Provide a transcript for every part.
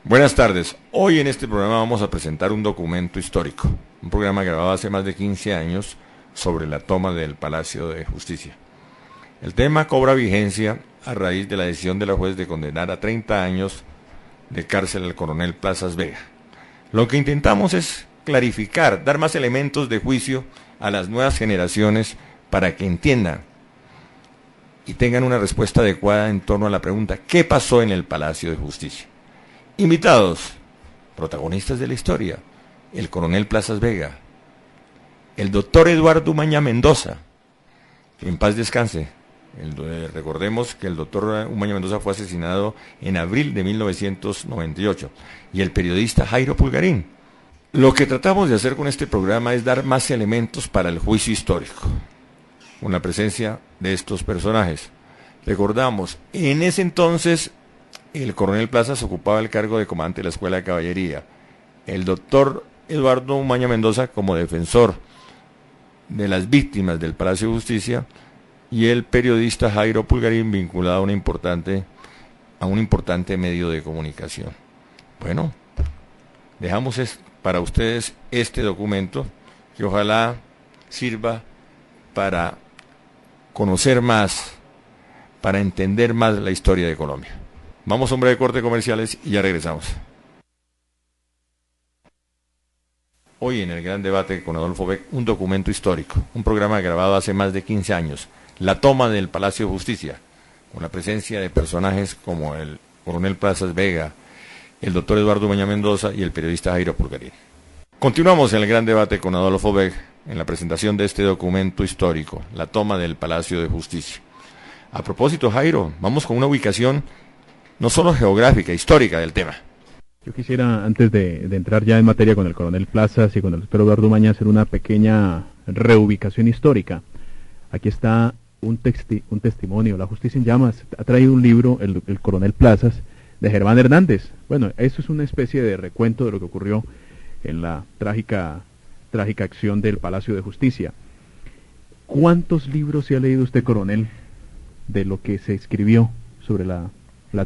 Buenas tardes. Hoy en este programa vamos a presentar un documento histórico, un programa grabado hace más de 15 años sobre la toma del Palacio de Justicia. El tema cobra vigencia a raíz de la decisión de la juez de condenar a 30 años de cárcel al coronel Plazas Vega. Lo que intentamos es clarificar, dar más elementos de juicio a las nuevas generaciones para que entiendan y tengan una respuesta adecuada en torno a la pregunta ¿qué pasó en el Palacio de Justicia? Invitados, protagonistas de la historia, el coronel Plazas Vega, el doctor Eduardo Umaña Mendoza, que en paz descanse. Recordemos que el doctor Umaña Mendoza fue asesinado en abril de 1998, y el periodista Jairo Pulgarín. Lo que tratamos de hacer con este programa es dar más elementos para el juicio histórico, con la presencia de estos personajes. Recordamos, en ese entonces el coronel Plazas ocupaba el cargo de comandante de la Escuela de Caballería, el doctor Eduardo Umaña Mendoza como defensor de las víctimas del Palacio de Justicia, y el periodista Jairo Pulgarín vinculado a un importante medio de comunicación. Bueno, dejamos para ustedes este documento que ojalá sirva para conocer más, para entender más la historia de Colombia. Vamos a un breve corte comerciales y ya regresamos. Hoy en el gran debate con Adolfo Beck, un documento histórico, un programa grabado hace más de 15 años, la toma del Palacio de Justicia, con la presencia de personajes como el coronel Plazas Vega, el doctor Eduardo Umaña Mendoza y el periodista Jairo Pulgarín. Continuamos en el gran debate con Adolfo Beck en la presentación de este documento histórico, la toma del Palacio de Justicia. A propósito, Jairo, vamos con una ubicación no solo geográfica, histórica del tema. Yo quisiera, antes de entrar ya en materia con el coronel Plazas y con el doctor Eduardo Umaña, hacer una pequeña reubicación histórica. Aquí está un testimonio, La Justicia en Llamas. Ha traído un libro, el coronel Plazas, de Germán Hernández. Bueno, esto es una especie de recuento de lo que ocurrió en la trágica acción del Palacio de Justicia. ¿Cuántos libros se ha leído usted, coronel, de lo que se escribió sobre la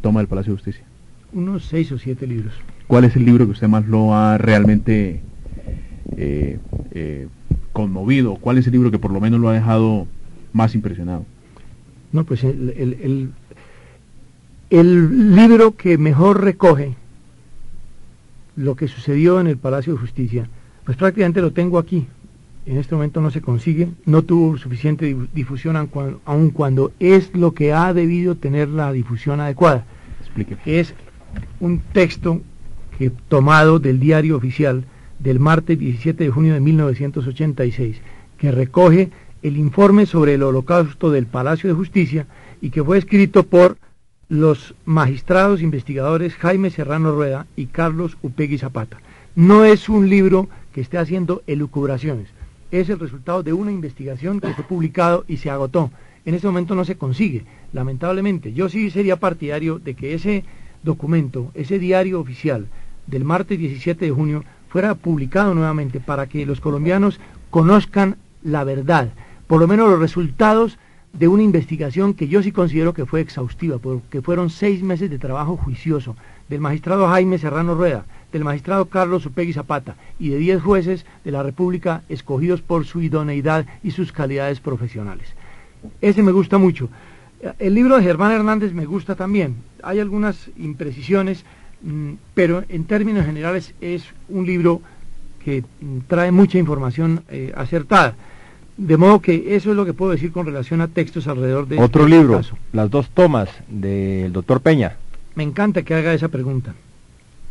toma del Palacio de Justicia? Unos 6 o 7 libros. ¿Cuál es el libro que usted más lo ha realmente conmovido? ¿Cuál es el libro que por lo menos lo ha dejado más impresionado? No, pues el libro que mejor recoge lo que sucedió en el Palacio de Justicia, pues prácticamente lo tengo aquí. En este momento no se consigue, no tuvo suficiente difusión, aun cuando es lo que ha debido tener la difusión adecuada. Explíqueme. Es un texto tomado del Diario Oficial del martes 17 de junio de 1986, que recoge el informe sobre el Holocausto del Palacio de Justicia y que fue escrito por los magistrados investigadores Jaime Serrano Rueda y Carlos Upegui Zapata. No es un libro que esté haciendo elucubraciones, es el resultado de una investigación que fue publicado y se agotó. En este momento no se consigue, lamentablemente. Yo sí sería partidario de que ese documento, ese diario oficial del martes 17 de junio, fuera publicado nuevamente para que los colombianos conozcan la verdad, por lo menos los resultados de una investigación que yo sí considero que fue exhaustiva, porque fueron 6 meses de trabajo juicioso del magistrado Jaime Serrano Rueda, del magistrado Carlos Upegui Zapata y de 10 jueces de la República escogidos por su idoneidad y sus calidades profesionales. Ese me gusta mucho. El libro de Germán Hernández me gusta también. Hay algunas imprecisiones, pero en términos generales es un libro que trae mucha información acertada. De modo que eso es lo que puedo decir con relación a textos alrededor de otro este libro, caso. Las dos tomas, del doctor Peña. Me encanta que haga esa pregunta.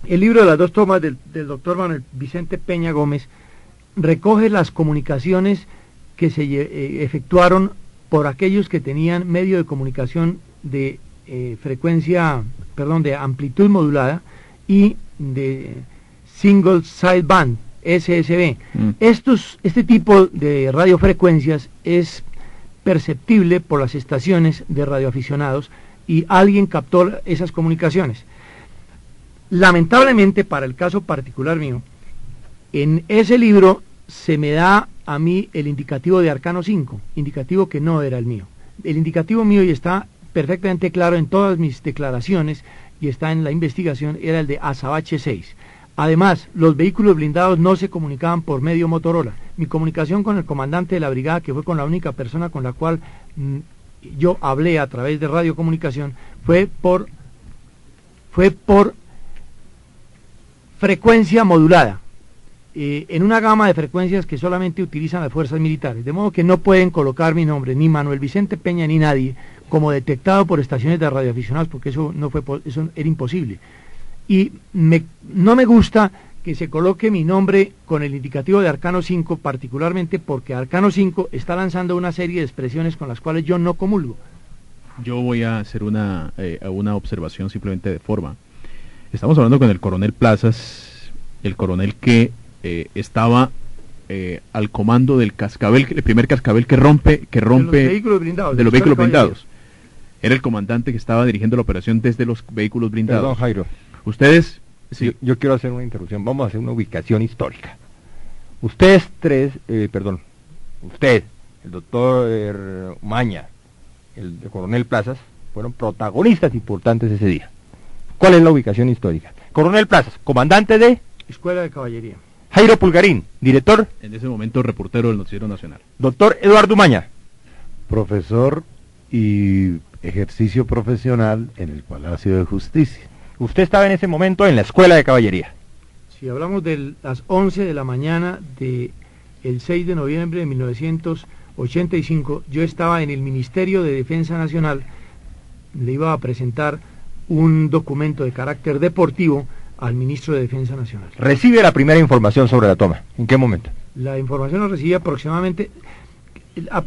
El libro de las dos tomas del doctor Manuel Vicente Peña Gómez recoge las comunicaciones que se efectuaron por aquellos que tenían medio de comunicación de de amplitud modulada y de single sideband, SSB. Este tipo de radiofrecuencias es perceptible por las estaciones de radioaficionados y alguien captó esas comunicaciones. Lamentablemente, para el caso particular mío, en ese libro se me da a mí el indicativo de arcano 5, indicativo que no era el mío. El indicativo mío, y está perfectamente claro en todas mis declaraciones y está en la investigación, era el de Azabache 6. Además, los vehículos blindados no se comunicaban por medio Motorola. Mi comunicación con el comandante de la brigada, que fue con la única persona con la cual yo hablé a través de radiocomunicación, fue por frecuencia modulada, en una gama de frecuencias que solamente utilizan las fuerzas militares, de modo que no pueden colocar mi nombre, ni Manuel Vicente Peña, ni nadie, como detectado por estaciones de radioaficionados, porque eso era imposible. Y no me gusta que se coloque mi nombre con el indicativo de Arcano 5, particularmente porque Arcano 5 está lanzando una serie de expresiones con las cuales yo no comulgo. Yo voy a hacer una observación simplemente de forma. Estamos hablando con el coronel Plazas, el coronel que estaba al comando del cascabel, el primer cascabel que rompe de los vehículos blindados. Era el comandante que estaba dirigiendo la operación desde los vehículos blindados. Perdón, Jairo. Ustedes, sí. Yo quiero hacer una interrupción. Vamos a hacer una ubicación histórica. Ustedes tres, usted, el doctor Maña, el coronel Plazas, fueron protagonistas importantes ese día. ¿Cuál es la ubicación histórica? Coronel Plazas, comandante de Escuela de Caballería. Jairo Pulgarín, director. En ese momento reportero del Noticiero Nacional. Doctor Eduardo Maña. Profesor y ejercicio profesional en el Palacio de Justicia. Usted estaba en ese momento en la Escuela de Caballería. Si hablamos de las 11 de la mañana del 6 de noviembre de 1985, yo estaba en el Ministerio de Defensa Nacional, le iba a presentar un documento de carácter deportivo al ministro de Defensa Nacional. Recibe la primera información sobre la toma. ¿En qué momento? La información la recibí aproximadamente a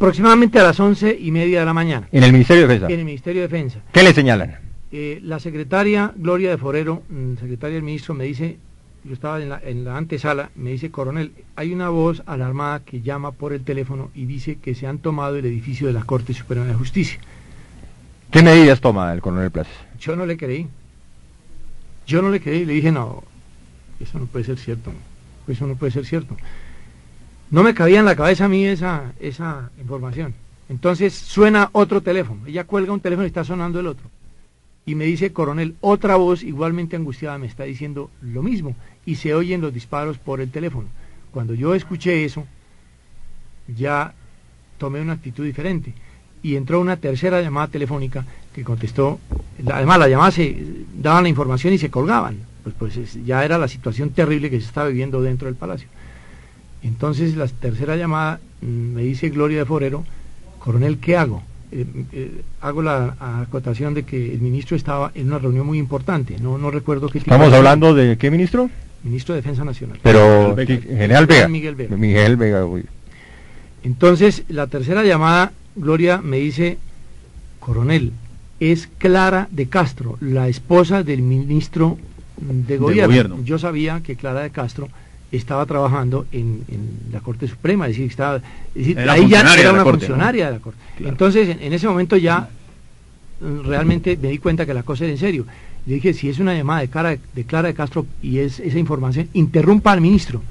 las 11:30 de la mañana. ¿En el Ministerio de Defensa? En el Ministerio de Defensa. ¿Qué le señalan? La secretaria Gloria de Forero, secretaria del ministro, me dice, yo estaba en la antesala, me dice: coronel, hay una voz alarmada que llama por el teléfono y dice que se han tomado el edificio de la Corte Suprema de Justicia. ¿Qué medidas toma el coronel Plazas? Yo no le creí, le dije: no, eso no puede ser cierto, no me cabía en la cabeza a mí esa información. Entonces suena otro teléfono, ella cuelga un teléfono y está sonando el otro, y me dice: coronel, otra voz igualmente angustiada me está diciendo lo mismo, y se oyen los disparos por el teléfono. Cuando yo escuché eso, ya tomé una actitud diferente, y entró una tercera llamada telefónica que contestó. Además, las llamadas daban la información y se colgaban, pues ya era la situación terrible que se estaba viviendo dentro del Palacio. Entonces la tercera llamada, me dice Gloria de Forero: coronel, ¿qué hago? Hago la acotación de que el ministro estaba en una reunión muy importante, no recuerdo qué tipo. ¿Estamos hablando de qué ministro? Ministro de Defensa Nacional. Pero General Vega. Miguel Vega. Uy. Entonces la tercera llamada, Gloria me dice: coronel, es Clara de Castro, la esposa del ministro de Gobierno. Yo sabía que Clara de Castro estaba trabajando en la Corte Suprema, es decir, ahí ya era una funcionaria de la Corte. Claro. Entonces, en ese momento ya realmente me di cuenta que la cosa era en serio. Le dije: si es una llamada de Clara de Castro y es esa información, interrumpa al ministro.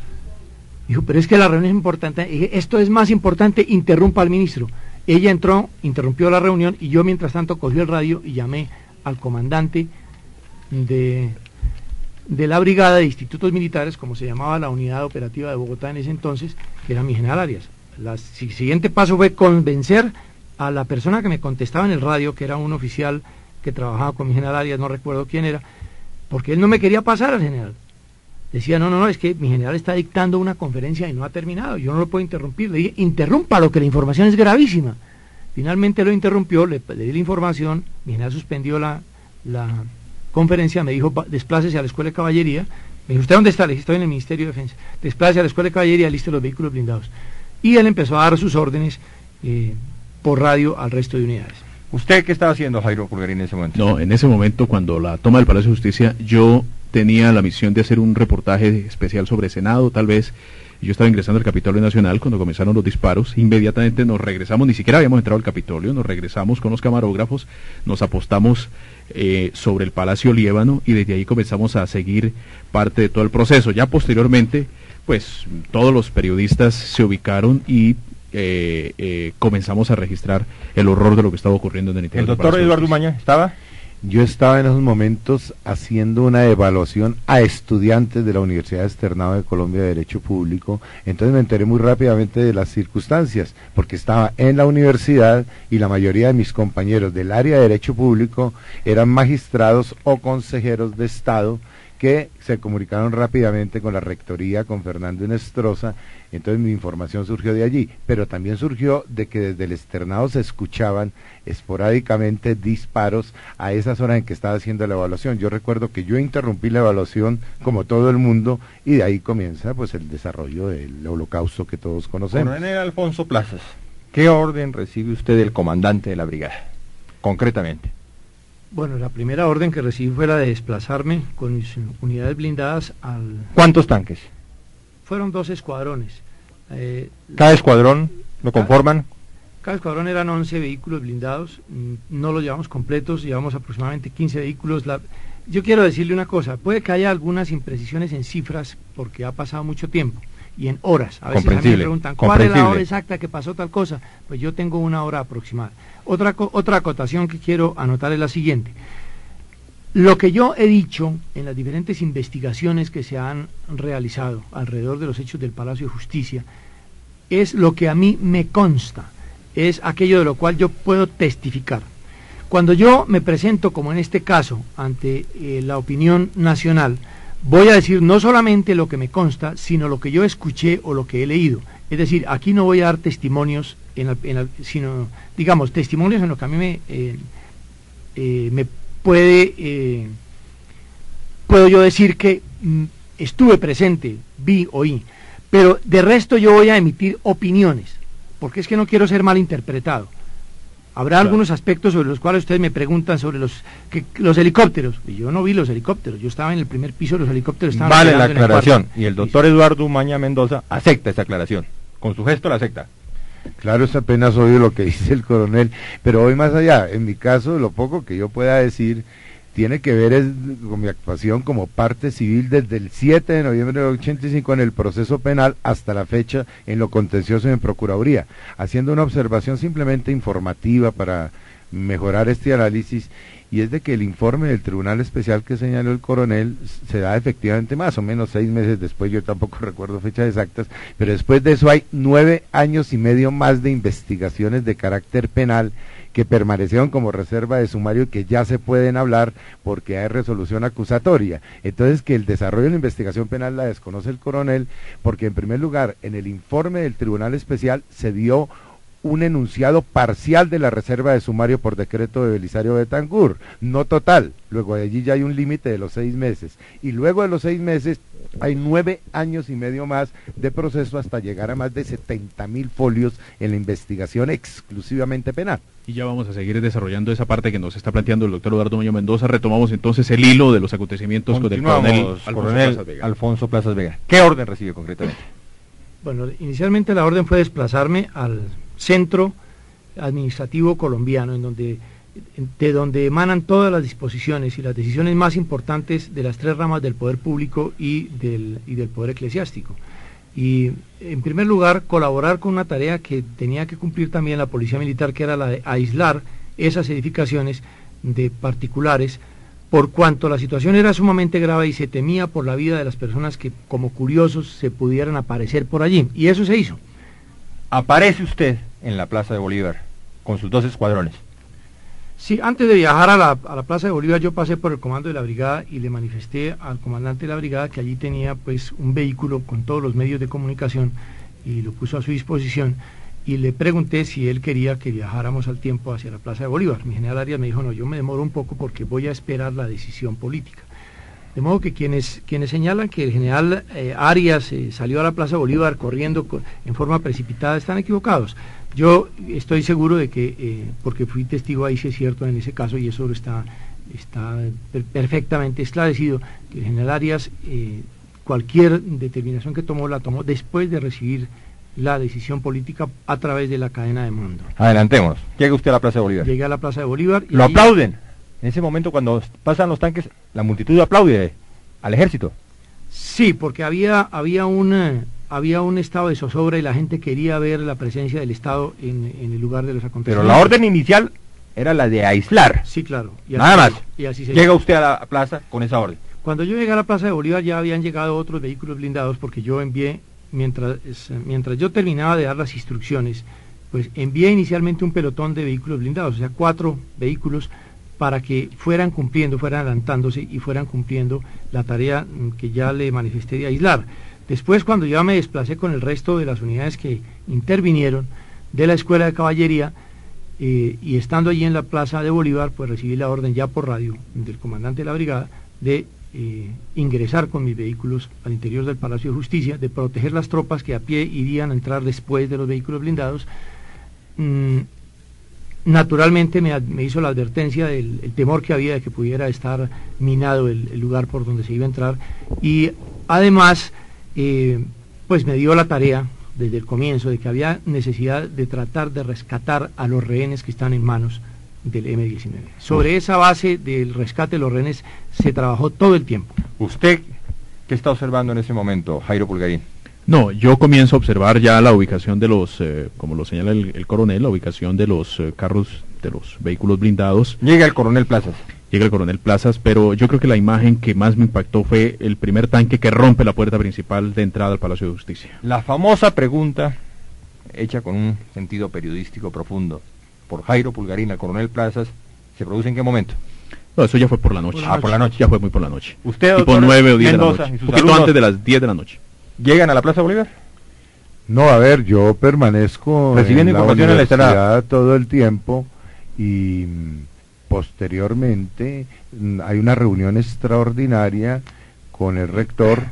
Dijo: pero es que la reunión es importante. Dije: esto es más importante, interrumpa al ministro. Ella entró, interrumpió la reunión, y yo mientras tanto cogí el radio y llamé al comandante de la Brigada de Institutos Militares, como se llamaba la unidad operativa de Bogotá en ese entonces, que era mi general Arias. El siguiente paso fue convencer a la persona que me contestaba en el radio, que era un oficial que trabajaba con mi general Arias, no recuerdo quién era, porque él no me quería pasar al general. Decía: no, es que mi general está dictando una conferencia y no ha terminado, yo no lo puedo interrumpir. Le dije: interrúmpalo, que la información es gravísima. Finalmente lo interrumpió, le di la información, mi general suspendió la conferencia, me dijo: desplácese a la Escuela de Caballería. Me dijo: ¿usted dónde está? Le dije: estoy en el Ministerio de Defensa. Desplácese a la Escuela de Caballería, liste los vehículos blindados. Y él empezó a dar sus órdenes por radio al resto de unidades. ¿Usted qué estaba haciendo, Jairo Pulgarín, en ese momento? No, en ese momento, cuando la toma del Palacio de Justicia, yo tenía la misión de hacer un reportaje especial sobre Senado, tal vez. Yo estaba ingresando al Capitolio Nacional cuando comenzaron los disparos. Inmediatamente nos regresamos, ni siquiera habíamos entrado al Capitolio, nos regresamos con los camarógrafos, nos apostamos sobre el Palacio Líbano, y desde ahí comenzamos a seguir parte de todo el proceso. Ya posteriormente, pues todos los periodistas se ubicaron y comenzamos a registrar el horror de lo que estaba ocurriendo en el interior. ¿El doctor Eduardo Maña estaba? Yo estaba en esos momentos haciendo una evaluación a estudiantes de la Universidad Externado de Colombia de Derecho Público, entonces me enteré muy rápidamente de las circunstancias, porque estaba en la universidad y la mayoría de mis compañeros del área de Derecho Público eran magistrados o consejeros de Estado que se comunicaron rápidamente con la rectoría, con Fernando Inestrosa. Entonces mi información surgió de allí, pero también surgió de que desde el externado se escuchaban esporádicamente disparos a esas horas en que estaba haciendo la evaluación. Yo recuerdo que yo interrumpí la evaluación como todo el mundo y de ahí comienza pues el desarrollo del holocausto que todos conocemos. Coronel Alfonso Plazas, ¿qué orden recibe usted del comandante de la brigada, concretamente? Bueno, la primera orden que recibí fue la de desplazarme con mis unidades blindadas al... ¿Cuántos tanques? Fueron 2 escuadrones. ¿Cada escuadrón lo conforman? Cada escuadrón eran 11 vehículos blindados, no los llevamos completos, llevamos aproximadamente 15 vehículos. Yo quiero decirle una cosa, puede que haya algunas imprecisiones en cifras porque ha pasado mucho tiempo y en horas. A veces a mí me preguntan, ¿cuál es la hora exacta que pasó tal cosa? Pues yo tengo una hora aproximada. Otra acotación que quiero anotar es la siguiente. Lo que yo he dicho en las diferentes investigaciones que se han realizado alrededor de los hechos del Palacio de Justicia es lo que a mí me consta, es aquello de lo cual yo puedo testificar. Cuando yo me presento, como en este caso, ante la opinión nacional, voy a decir no solamente lo que me consta, sino lo que yo escuché o lo que he leído. Es decir, aquí no voy a dar testimonios, sino, digamos, testimonios en lo que a mí me puedo yo decir que estuve presente, vi, oí, pero de resto yo voy a emitir opiniones, porque es que no quiero ser malinterpretado. Habrá algunos aspectos sobre los cuales ustedes me preguntan sobre los helicópteros, y yo no vi los helicópteros, yo estaba en el primer piso de los helicópteros. Vale la aclaración, y el doctor Eduardo Umaña Mendoza acepta esa aclaración, con su gesto la acepta. Claro, es apenas oído lo que dice el coronel, pero voy más allá. En mi caso, lo poco que yo pueda decir tiene que ver con mi actuación como parte civil desde el 7 de noviembre del 85 en el proceso penal hasta la fecha en lo contencioso y en Procuraduría, haciendo una observación simplemente informativa para mejorar este análisis, y es de que el informe del Tribunal Especial que señaló el coronel se da efectivamente más o menos 6 meses después, yo tampoco recuerdo fechas exactas, pero después de eso hay 9 años y medio más de investigaciones de carácter penal que permanecieron como reserva de sumario y que ya se pueden hablar porque hay resolución acusatoria. Entonces, que el desarrollo de la investigación penal la desconoce el coronel, porque en primer lugar, en el informe del Tribunal Especial se dio un enunciado parcial de la reserva de sumario por decreto de Belisario Betancur, no total. Luego de allí ya hay un límite de los 6 meses, y luego de los 6 meses hay 9 años y medio más de proceso hasta llegar a más de 70.000 folios en la investigación exclusivamente penal. Y ya vamos a seguir desarrollando esa parte que nos está planteando el doctor Eduardo Umaña Mendoza. Retomamos entonces el hilo de los acontecimientos con el coronel Alfonso Plazas Vega. ¿Qué orden recibe concretamente? Bueno, inicialmente la orden fue desplazarme al centro administrativo colombiano, de donde emanan todas las disposiciones y las decisiones más importantes de las 3 ramas del poder público y del poder eclesiástico. Y en primer lugar, colaborar con una tarea que tenía que cumplir también la Policía Militar, que era la de aislar esas edificaciones de particulares, por cuanto la situación era sumamente grave y se temía por la vida de las personas que como curiosos se pudieran aparecer por allí, y eso se hizo. Aparece usted en la Plaza de Bolívar con sus 2 escuadrones. Sí, antes de viajar a la Plaza de Bolívar yo pasé por el comando de la brigada y le manifesté al comandante de la brigada que allí tenía pues un vehículo con todos los medios de comunicación y lo puso a su disposición, y le pregunté si él quería que viajáramos al tiempo hacia la Plaza de Bolívar. Mi general Arias me dijo, no, yo me demoro un poco porque voy a esperar la decisión política. De modo que quienes señalan que el general Arias salió a la Plaza de Bolívar corriendo en forma precipitada están equivocados. Yo estoy seguro de que, porque fui testigo ahí, si es cierto en ese caso, y eso está perfectamente esclarecido, que el general Arias, cualquier determinación que tomó, la tomó después de recibir la decisión política a través de la cadena de mando. Adelantemos. Llega usted a la Plaza de Bolívar. Llegué a la Plaza de Bolívar. ¿Lo aplauden? En ese momento, cuando pasan los tanques, la multitud aplaude al ejército. Sí, porque había un estado de zozobra y la gente quería ver la presencia del Estado en el lugar de los acontecimientos. Pero la orden inicial era la de aislar. Sí, claro. Nada más. Y así se Llega usted a la plaza con esa orden. Cuando yo llegué a la Plaza de Bolívar ya habían llegado otros vehículos blindados, porque yo envié, mientras yo terminaba de dar las instrucciones, pues envié inicialmente un pelotón de vehículos blindados, o sea, 4 vehículos, para que fueran cumpliendo, fueran adelantándose y fueran cumpliendo la tarea que ya le manifesté de aislar. Después, cuando ya me desplacé con el resto de las unidades que intervinieron de la Escuela de Caballería, y estando allí en la Plaza de Bolívar, pues recibí la orden ya por radio del comandante de la brigada de ingresar con mis vehículos al interior del Palacio de Justicia, de proteger las tropas que a pie irían a entrar después de los vehículos blindados. Naturalmente me hizo la advertencia del el temor que había de que pudiera estar minado el lugar por donde se iba a entrar, y además pues me dio la tarea desde el comienzo de que había necesidad de tratar de rescatar a los rehenes que están en manos del M-19. Sobre esa base del rescate de los rehenes se trabajó todo el tiempo. ¿Usted qué está observando en ese momento, Jairo Pulgarín? No, yo comienzo a observar ya la ubicación de los, como lo señala el coronel, la ubicación de los carros, de los vehículos blindados. Llega el coronel Plazas. Llega el coronel Plazas, pero yo creo que la imagen que más me impactó fue el primer tanque que rompe la puerta principal de entrada al Palacio de Justicia. La famosa pregunta, hecha con un sentido periodístico profundo, por Jairo Pulgarín al coronel Plazas, ¿se produce en qué momento? No, eso ya fue por la noche. Por la noche. Ya fue muy por la noche. ¿Usted, tipo doctor 9 o 10 Mendoza, de la y noche. sus Un poquito alumnos antes de las 10 de la noche. llegan a la Plaza Bolívar? No, a ver, yo permanezco Recibiendo en la información en la universidad Estrada. todo el tiempo y posteriormente hay una reunión extraordinaria con el rector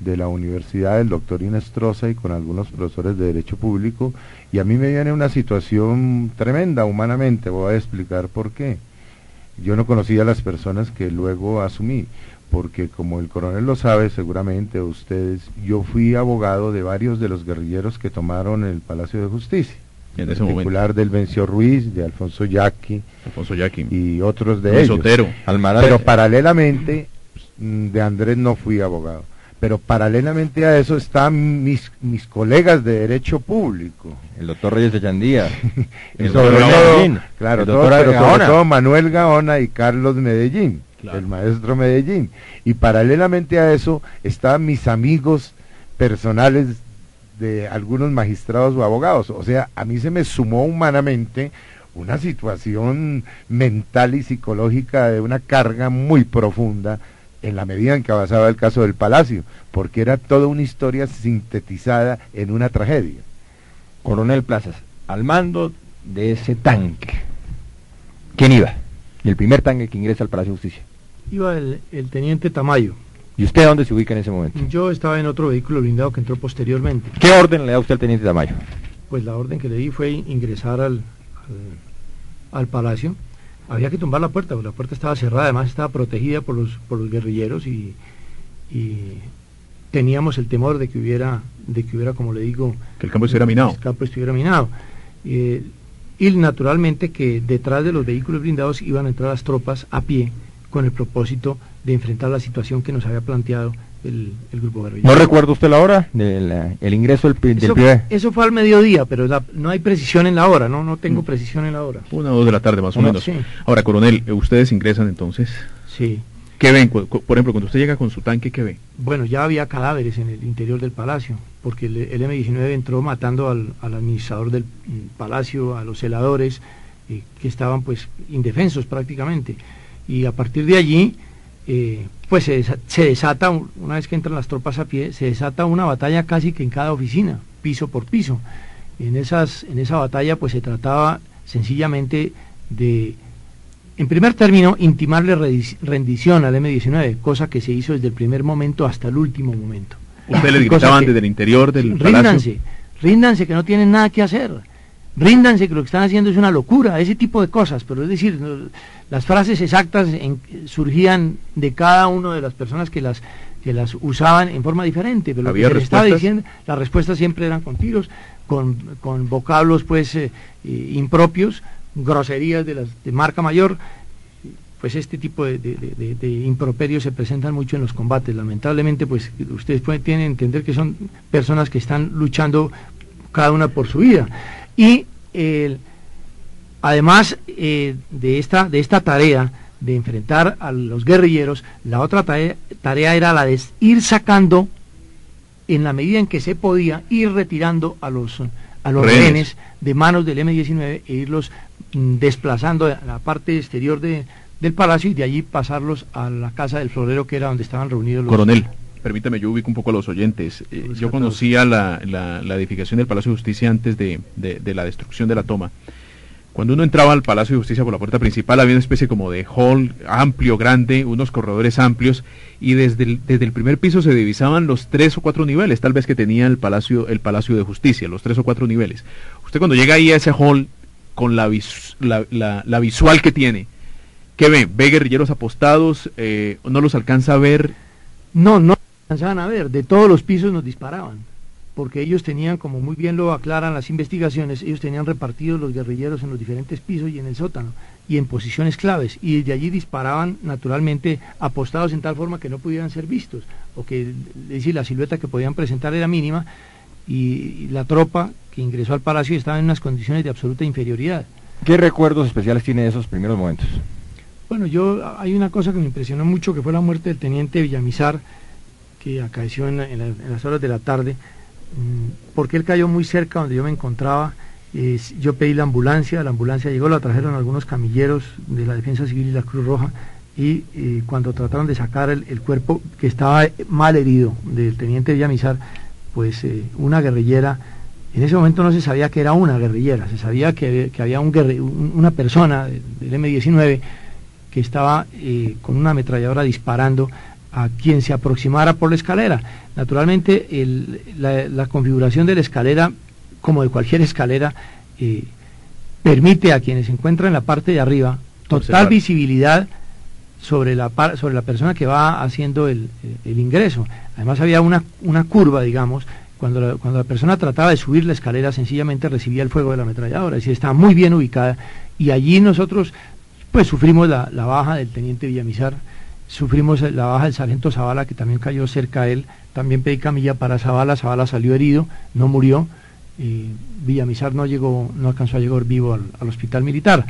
de la universidad, el doctor Inestrosa, y con algunos profesores de Derecho Público, y a mí me viene una situación tremenda humanamente. Voy a explicar por qué. Yo no conocía a las personas que luego asumí, porque como el coronel lo sabe seguramente ustedes, yo fui abogado de varios de los guerrilleros que tomaron el Palacio de Justicia. En ese particular momento. del Vencio Ruiz, de Alfonso Yaqui Alfonso Yaqui. y otros de Luis ellos. Otero. Pero paralelamente, de Andrés no fui abogado, pero paralelamente a eso están mis colegas de Derecho Público. El doctor Reyes de Chandía. Y el sobre doctor todo, Medellín, claro, el todo, doctor pero sobre Gaona. todo Manuel Gaona y Carlos Medellín, Claro. el maestro Medellín. Y paralelamente a eso están mis amigos personales de algunos magistrados o abogados. O sea, a mí se me sumó humanamente una situación mental y psicológica de una carga muy profunda en la medida en que avanzaba el caso del Palacio, porque era toda una historia sintetizada en una tragedia. Coronel Plazas, al mando de ese tanque, ¿quién iba? El primer tanque que ingresa al Palacio de Justicia. Iba el teniente Tamayo. ¿Y usted dónde se ubica en ese momento? Yo estaba en otro vehículo blindado que entró posteriormente. ¿Qué orden le da usted al teniente Tamayo? Pues la orden que le di fue ingresar al palacio. Había que tumbar la puerta, porque la puerta estaba cerrada, además estaba protegida por los guerrilleros, y teníamos el temor de que hubiera, como le digo, Que el campo estuviera minado. el campo estuviera minado. Y naturalmente que detrás de los vehículos blindados iban a entrar las tropas a pie, con el propósito de enfrentar la situación que nos había planteado el grupo guerrillero. ¿No recuerda usted la hora del ingreso del primer? Eso fue al mediodía, pero no hay precisión en la hora, no tengo precisión en la hora. 1 o 2 de la tarde más o menos. Sí. Ahora, coronel, ustedes ingresan entonces. Sí. ¿Qué ven? Por ejemplo, cuando usted llega con su tanque, ¿qué ve? Bueno, ya había cadáveres en el interior del palacio, porque el M-19 entró matando al administrador del palacio, a los celadores, que estaban pues indefensos prácticamente. Y a partir de allí, pues se desata, una vez que entran las tropas a pie, se desata una batalla casi que en cada oficina, piso por piso. En esa batalla pues se trataba sencillamente de, en primer término, intimarle rendición al M-19, cosa que se hizo desde el primer momento hasta el último momento. Ustedes les Cosa gritaban que- desde el interior del palacio. Ríndanse que no tienen nada que hacer. Ríndanse que lo que están haciendo es una locura, ese tipo de cosas. Pero es decir, las frases exactas surgían de cada una de las personas que las usaban en forma diferente. Pero lo que ¿Había se les estaba respuestas? diciendo, las respuestas siempre eran con tiros, con vocablos pues impropios, groserías de marca mayor. Pues este tipo de improperios se presentan mucho en los combates. Lamentablemente, pues ustedes tienen que entender que son personas que están luchando cada una por su vida. Y además de esta tarea de enfrentar a los guerrilleros, la otra tarea era la de ir sacando, en la medida en que se podía, ir retirando a los rehenes de manos del M-19 e irlos desplazando a la parte exterior del palacio y de allí pasarlos a la casa del florero, que era donde estaban reunidos los... Coronel, permítame, yo ubico un poco a los oyentes. Yo conocía la edificación del Palacio de Justicia antes de la destrucción de la toma. Cuando uno entraba al Palacio de Justicia por la puerta principal había una especie como de hall amplio, grande, unos corredores amplios, y desde el primer piso se divisaban los 3 o 4 niveles, tal vez que tenía el Palacio de Justicia, los 3 o 4 niveles. Usted cuando llega ahí a ese hall, con la visual que tiene, ¿qué ve? ¿Ve guerrilleros apostados? ¿No los alcanza a ver? No alcanzaban a ver, de todos los pisos nos disparaban, porque ellos tenían, como muy bien lo aclaran las investigaciones, ellos tenían repartidos los guerrilleros en los diferentes pisos y en el sótano, y en posiciones claves, y desde allí disparaban naturalmente apostados en tal forma que no pudieran ser vistos, o que, es decir, la silueta que podían presentar era mínima, y la tropa que ingresó al palacio estaba en unas condiciones de absoluta inferioridad. ¿Qué recuerdos especiales tiene de esos primeros momentos? Bueno, hay una cosa que me impresionó mucho, que fue la muerte del teniente Villamizar, que acaeció en las horas de la tarde, porque él cayó muy cerca donde yo me encontraba. Yo pedí la ambulancia llegó, la trajeron algunos camilleros de la Defensa Civil y la Cruz Roja, y cuando trataron de sacar el cuerpo, que estaba mal herido, del teniente Villamizar, pues una guerrillera, en ese momento no se sabía que era una guerrillera, se sabía que había una persona del M-19 que estaba con una ametralladora disparando a quien se aproximara por la escalera. Naturalmente la configuración de la escalera, como de cualquier escalera, permite a quienes se encuentran en la parte de arriba total visibilidad sobre la persona que va haciendo el ingreso. Además había una curva, digamos, cuando la persona trataba de subir la escalera, sencillamente recibía el fuego de la ametralladora, es decir, estaba muy bien ubicada, y allí nosotros pues sufrimos la baja del teniente Villamizar, sufrimos la baja del sargento Zavala, que también cayó cerca a él. También pedí camilla para Zavala salió herido, no murió, Villamizar no alcanzó a llegar vivo al hospital militar.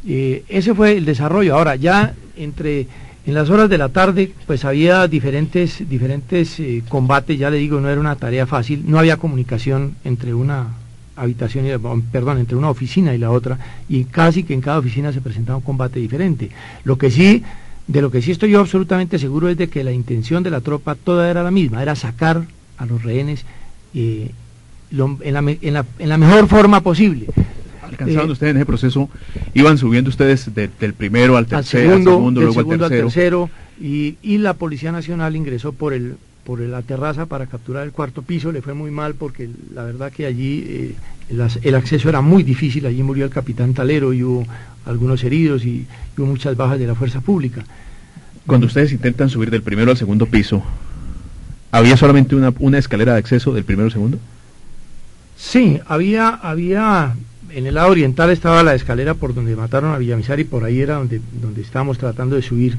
Ese fue el desarrollo. Ahora, ya en las horas de la tarde, pues había diferentes combates, ya le digo, no era una tarea fácil, no había comunicación entre una entre una oficina y la otra, y casi que en cada oficina se presentaba un combate diferente. De lo que sí estoy yo absolutamente seguro es de que la intención de la tropa toda era la misma, era sacar a los rehenes en la mejor forma posible. Alcanzaron ustedes en ese proceso, iban subiendo ustedes del primero al segundo, luego al tercero, y la Policía Nacional ingresó por la terraza para capturar el cuarto piso. Le fue muy mal porque la verdad que allí el acceso era muy difícil. Allí murió el capitán Talero y hubo algunos heridos y hubo muchas bajas de la fuerza pública. Cuando ustedes intentan subir del primero al segundo piso, ¿había solamente una escalera de acceso del primero al segundo? Sí, había en el lado oriental estaba la escalera por donde mataron a Villamizar, y por ahí era donde estábamos tratando de subir,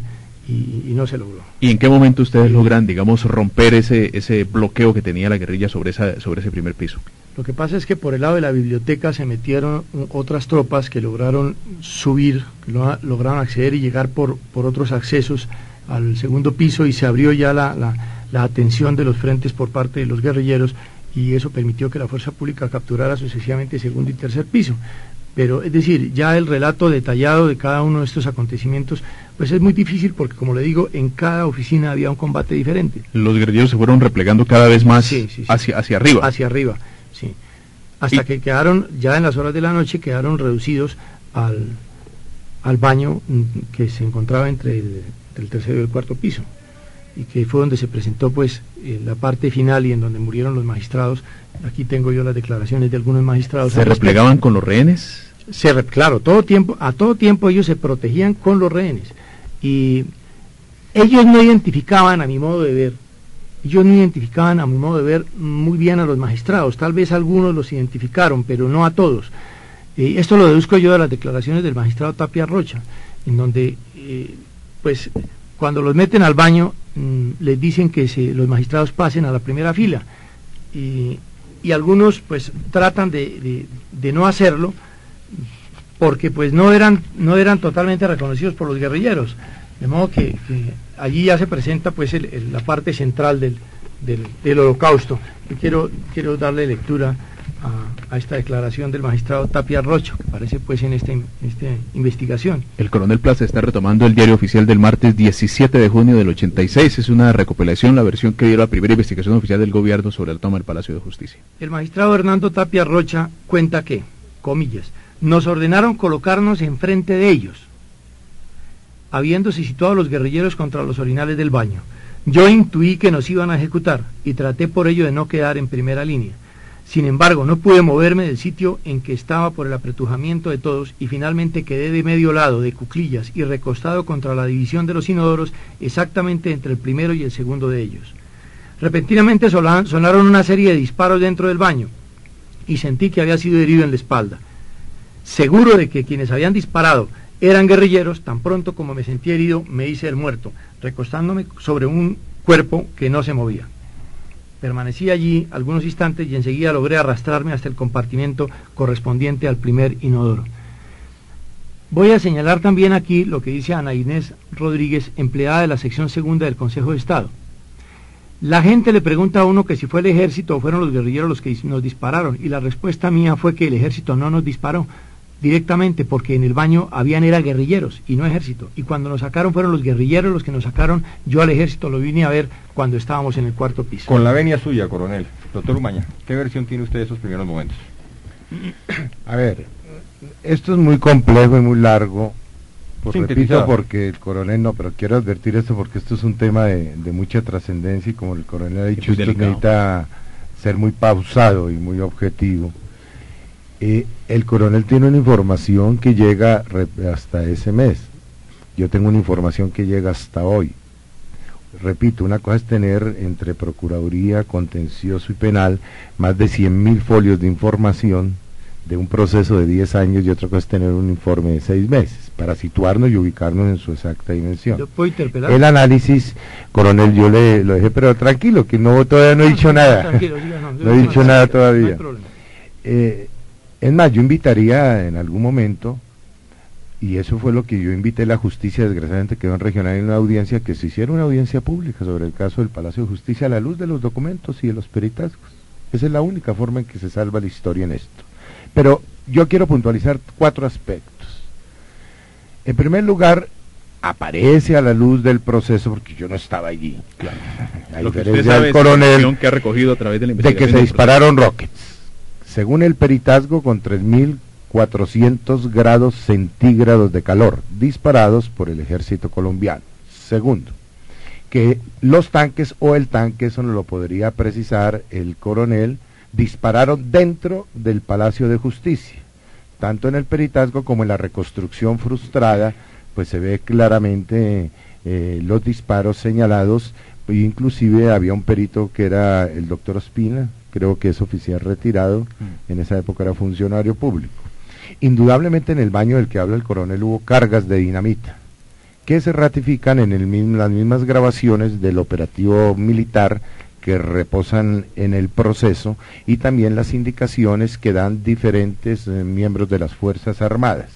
y no se logró. ¿Y en qué momento ustedes logran, digamos, romper ese bloqueo que tenía la guerrilla sobre ese primer piso? Lo que pasa es que por el lado de la biblioteca se metieron otras tropas que lograron subir, lograron acceder y llegar por otros accesos al segundo piso, y se abrió ya la atención de los frentes por parte de los guerrilleros, y eso permitió que la fuerza pública capturara sucesivamente segundo y tercer piso. Pero, es decir, ya el relato detallado de cada uno de estos acontecimientos, pues es muy difícil, porque, como le digo, en cada oficina había un combate diferente. Los guerrilleros se fueron replegando cada vez más sí. hacia arriba. Hacia arriba, sí. Hasta que quedaron, ya en las horas de la noche, quedaron reducidos al baño que se encontraba entre el tercero y el cuarto piso, y que fue donde se presentó pues la parte final y en donde murieron los magistrados. Aquí tengo yo las declaraciones de algunos magistrados. ¿Se replegaban con los rehenes? Claro, a todo tiempo ellos se protegían con los rehenes, y ellos no identificaban, a mi modo de ver, muy bien a los magistrados. Tal vez algunos los identificaron, pero no a todos. Esto lo deduzco yo de las declaraciones del magistrado Tapia Rocha, en donde pues cuando los meten al baño les dicen que los magistrados pasen a la primera fila, y algunos pues tratan de no hacerlo, porque pues no eran totalmente reconocidos por los guerrilleros, de modo que allí ya se presenta pues la parte central del holocausto. Yo quiero darle lectura a esta declaración del magistrado Tapia Rocha, que aparece pues en esta investigación. El coronel Plaza está retomando el diario oficial del martes 17 de junio del 86. Es una recopilación, la versión que dio la primera investigación oficial del gobierno sobre la toma del Palacio de Justicia. El magistrado Hernando Tapia Rocha cuenta que, comillas, nos ordenaron colocarnos enfrente de ellos, habiéndose situado los guerrilleros contra los orinales del baño. Yo intuí que nos iban a ejecutar y traté por ello de no quedar en primera línea. Sin embargo, no pude moverme del sitio en que estaba por el apretujamiento de todos y finalmente quedé de medio lado, de cuclillas y recostado contra la división de los inodoros, exactamente entre el primero y el segundo de ellos. Repentinamente sonaron una serie de disparos dentro del baño y sentí que había sido herido en la espalda. Seguro de que quienes habían disparado eran guerrilleros, tan pronto como me sentí herido me hice el muerto, recostándome sobre un cuerpo que no se movía. Permanecí allí algunos instantes y enseguida logré arrastrarme hasta el compartimento correspondiente al primer inodoro. Voy a señalar también aquí lo que dice Ana Inés Rodríguez, empleada de la sección segunda del Consejo de Estado. La gente le pregunta a uno que si fue el ejército o fueron los guerrilleros los que nos dispararon, y la respuesta mía fue que el ejército no nos disparó directamente, porque en el baño habían era guerrilleros y no ejército, y cuando nos sacaron fueron los guerrilleros los que nos sacaron. Yo al ejército lo vine a ver cuando estábamos en el cuarto piso. Con la venia suya, coronel. Doctor Umaña, ¿qué versión tiene usted de esos primeros momentos? A ver, esto es muy complejo y muy largo, repito, porque el coronel no, pero quiero advertir esto porque esto es un tema de mucha trascendencia y como el coronel ha dicho, esto necesita ser muy pausado y muy objetivo. El coronel tiene una información que llega hasta ese mes. Yo tengo una información que llega hasta hoy. Repito, una cosa es tener entre Procuraduría, Contencioso y Penal más de 100.000 folios de información de un proceso de 10 años y otra cosa es tener un informe de 6 meses, para situarnos y ubicarnos en su exacta dimensión. ¿Yo puedo interpelar? El análisis, coronel, yo lo dejé, pero tranquilo, que todavía no he dicho nada. Tranquilo, no he dicho nada todavía. No hay problema. Es más, yo invitaría en algún momento, y eso fue lo que yo invité a la justicia, desgraciadamente quedó en regional en una audiencia, que se hiciera una audiencia pública sobre el caso del Palacio de Justicia a la luz de los documentos y de los peritazgos. Esa es la única forma en que se salva la historia en esto. Pero yo quiero puntualizar 4 aspectos. En primer lugar, aparece a la luz del proceso, porque yo no estaba allí, Claro. a Lo que diferencia usted sabe del es coronel, que ha recogido a través de la de investigación que se dispararon rockets. Según el peritazgo, con 3.400 grados centígrados de calor, disparados por el ejército colombiano. Segundo, que los tanques o el tanque, eso no lo podría precisar el coronel, dispararon dentro del Palacio de Justicia. Tanto en el peritazgo como en la reconstrucción frustrada, pues se ve claramente los disparos señalados, inclusive había un perito que era el doctor Ospina, creo que es oficial retirado, en esa época era funcionario público. Indudablemente en el baño del que habla el coronel hubo cargas de dinamita, que se ratifican en las mismas grabaciones del operativo militar que reposan en el proceso y también las indicaciones que dan diferentes miembros de las Fuerzas Armadas.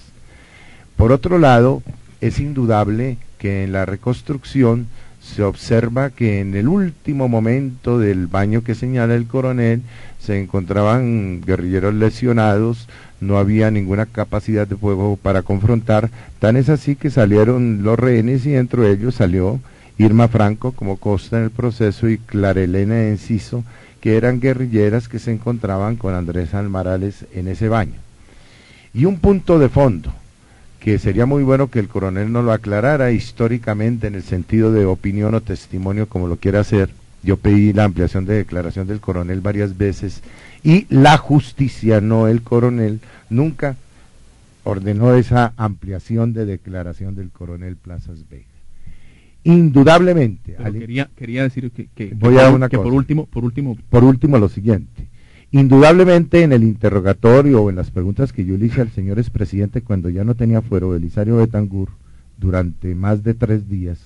Por otro lado, es indudable que en la reconstrucción se observa que en el último momento del baño que señala el coronel se encontraban guerrilleros lesionados, no había ninguna capacidad de fuego para confrontar, tan es así que salieron los rehenes y dentro de ellos salió Irma Franco, como consta en el proceso, y Clara Elena Enciso, que eran guerrilleras que se encontraban con Andrés Almarales en ese baño. Y un punto de fondo, que sería muy bueno que el coronel nos lo aclarara históricamente en el sentido de opinión o testimonio, como lo quiera hacer. Yo pedí la ampliación de declaración del coronel varias veces y la justicia, no el coronel, nunca ordenó esa ampliación de declaración del coronel Plazas Vega. Indudablemente. Quería decir que por último lo siguiente. Indudablemente en el interrogatorio o en las preguntas que yo le hice al señor expresidente cuando ya no tenía fuero, Belisario Betancourt, durante más de 3 días,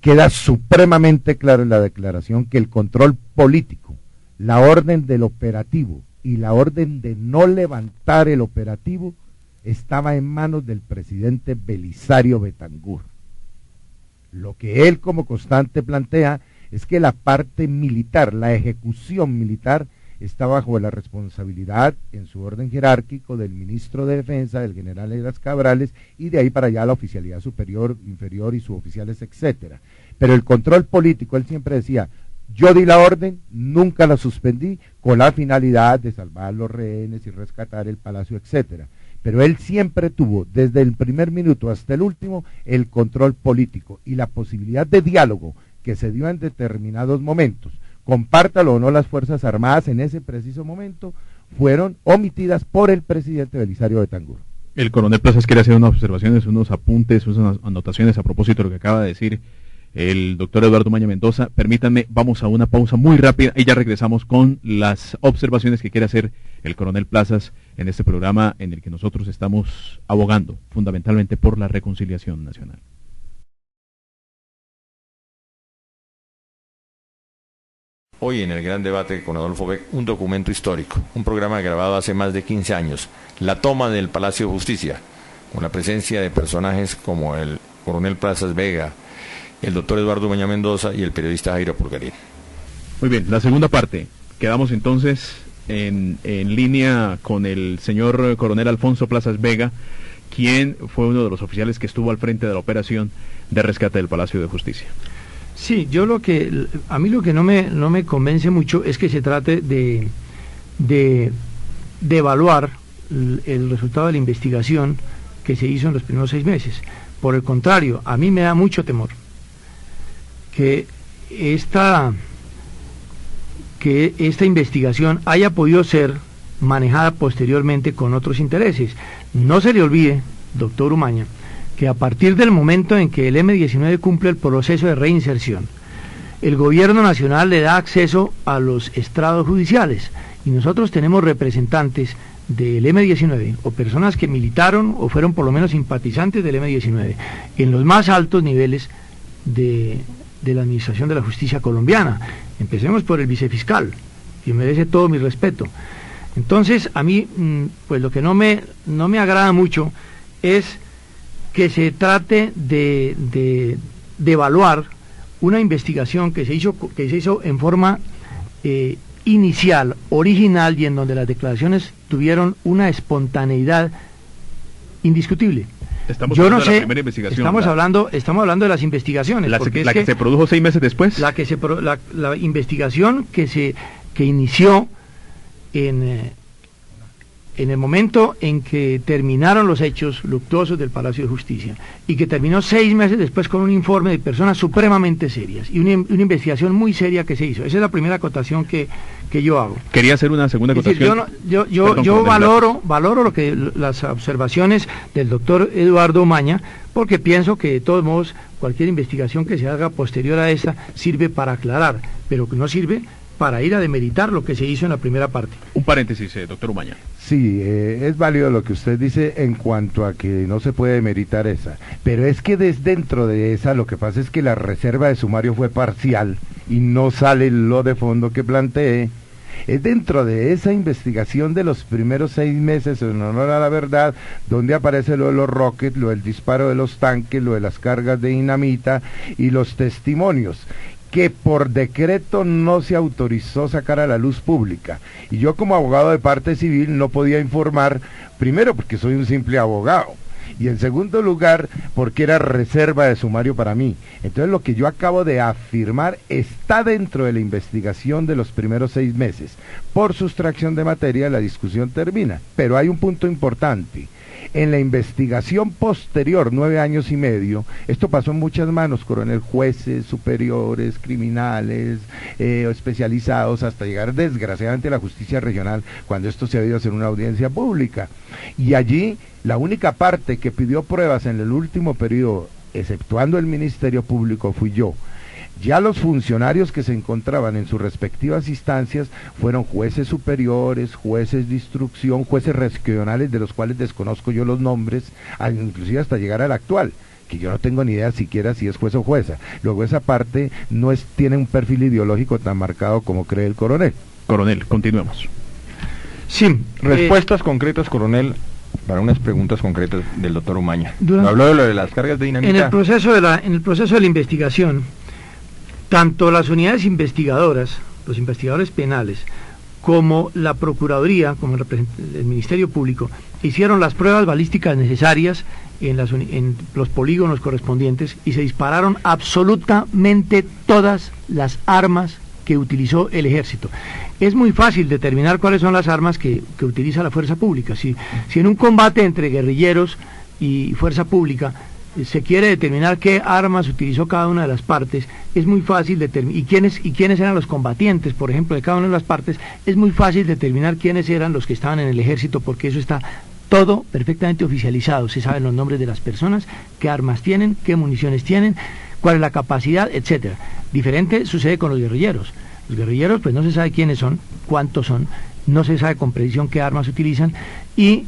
queda supremamente claro en la declaración que el control político, la orden del operativo y la orden de no levantar el operativo estaba en manos del presidente Belisario Betancur. Lo que él como constante plantea es que la parte militar, la ejecución militar, está bajo la responsabilidad en su orden jerárquico del ministro de Defensa, del general Eras Cabrales, y de ahí para allá la oficialidad superior, inferior y suboficiales, etcétera. Pero el control político, él siempre decía, yo di la orden, nunca la suspendí, con la finalidad de salvar los rehenes y rescatar el palacio, etcétera. Pero él siempre tuvo, desde el primer minuto hasta el último, el control político y la posibilidad de diálogo que se dio en determinados momentos, compártalo o no las Fuerzas Armadas en ese preciso momento, fueron omitidas por el presidente Belisario Betancur. El coronel Plazas quiere hacer unas observaciones, unos apuntes, unas anotaciones a propósito de lo que acaba de decir el doctor Eduardo Umaña Mendoza. Permítanme, vamos a una pausa muy rápida y ya regresamos con las observaciones que quiere hacer el coronel Plazas en este programa en el que nosotros estamos abogando fundamentalmente por la reconciliación nacional. Hoy en el gran debate con Adolfo Beck, un documento histórico, un programa grabado hace más de 15 años, la toma del Palacio de Justicia, con la presencia de personajes como el coronel Plazas Vega, el doctor Eduardo Umaña Mendoza y el periodista Jairo Pulgarín. Muy bien, la segunda parte. Quedamos entonces en línea con el señor coronel Alfonso Plazas Vega, quien fue uno de los oficiales que estuvo al frente de la operación de rescate del Palacio de Justicia. Sí, a mí lo que no me convence mucho es que se trate de evaluar el resultado de la investigación que se hizo en los primeros 6 meses. Por el contrario, a mí me da mucho temor que esta investigación haya podido ser manejada posteriormente con otros intereses. No se le olvide, doctor Umaña, que a partir del momento en que el M-19 cumple el proceso de reinserción, el gobierno nacional le da acceso a los estrados judiciales y nosotros tenemos representantes del M-19 o personas que militaron o fueron por lo menos simpatizantes del M-19 en los más altos niveles de la Administración de la Justicia colombiana. Empecemos por el vicefiscal, que merece todo mi respeto. Entonces, a mí, pues lo que no me agrada mucho es que se trate de evaluar una investigación que se hizo en forma inicial, original, y en donde las declaraciones tuvieron una espontaneidad indiscutible. Estamos hablando de la primera investigación. Estamos hablando de las investigaciones. La que se produjo 6 meses después. La investigación que inició en el momento en que terminaron los hechos luctuosos del Palacio de Justicia y que terminó 6 meses después con un informe de personas supremamente serias y una investigación muy seria que se hizo. Esa es la primera acotación que yo hago. Quería hacer una segunda acotación. Yo valoro las observaciones del doctor Eduardo Umaña, porque pienso que de todos modos cualquier investigación que se haga posterior a esta sirve para aclarar, pero que no sirve para ir a demeritar lo que se hizo en la primera parte. Un paréntesis, doctor Umaña. Sí, es válido lo que usted dice en cuanto a que no se puede demeritar esa, pero es que desde dentro de esa lo que pasa es que la reserva de sumario fue parcial y no sale lo de fondo que planteé. Es dentro de esa investigación de los primeros 6 meses, en honor a la verdad, donde aparece lo de los rockets, lo del disparo de los tanques, lo de las cargas de dinamita y los testimonios que por decreto no se autorizó sacar a la luz pública. Y yo como abogado de parte civil no podía informar, primero porque soy un simple abogado, y en segundo lugar porque era reserva de sumario para mí. Entonces lo que yo acabo de afirmar está dentro de la investigación de los primeros 6 meses. Por sustracción de materia la discusión termina, pero hay un punto importante. En la investigación posterior, 9 años y medio, esto pasó en muchas manos, coronel, jueces, superiores, criminales, especializados, hasta llegar desgraciadamente a la justicia regional, cuando esto se ha debido hacer una audiencia pública. Y allí, la única parte que pidió pruebas en el último periodo, exceptuando el Ministerio Público, fui yo. Ya los funcionarios que se encontraban en sus respectivas instancias fueron jueces superiores, jueces de instrucción, jueces regionales de los cuales desconozco yo los nombres, inclusive hasta llegar al actual, que yo no tengo ni idea siquiera si es juez o jueza. Luego esa parte no tiene un perfil ideológico tan marcado como cree el coronel. Coronel, continuemos. Sí. Respuestas concretas, coronel, para unas preguntas concretas del doctor Umaña. Durante- Habló de lo de las cargas de dinamita. En el proceso de la investigación, tanto las unidades investigadoras, los investigadores penales, como la Procuraduría, como el Ministerio Público, hicieron las pruebas balísticas necesarias en los polígonos correspondientes y se dispararon absolutamente todas las armas que utilizó el ejército. Es muy fácil determinar cuáles son las armas que utiliza la fuerza pública. Si en un combate entre guerrilleros y fuerza pública se quiere determinar qué armas utilizó cada una de las partes, es muy fácil determinar, y quiénes eran los combatientes, por ejemplo, de cada una de las partes, es muy fácil determinar quiénes eran los que estaban en el ejército, porque eso está todo perfectamente oficializado. Se saben los nombres de las personas, qué armas tienen, qué municiones tienen, cuál es la capacidad, etcétera. Diferente sucede con los guerrilleros. Los guerrilleros, pues no se sabe quiénes son, cuántos son, no se sabe con precisión qué armas utilizan, y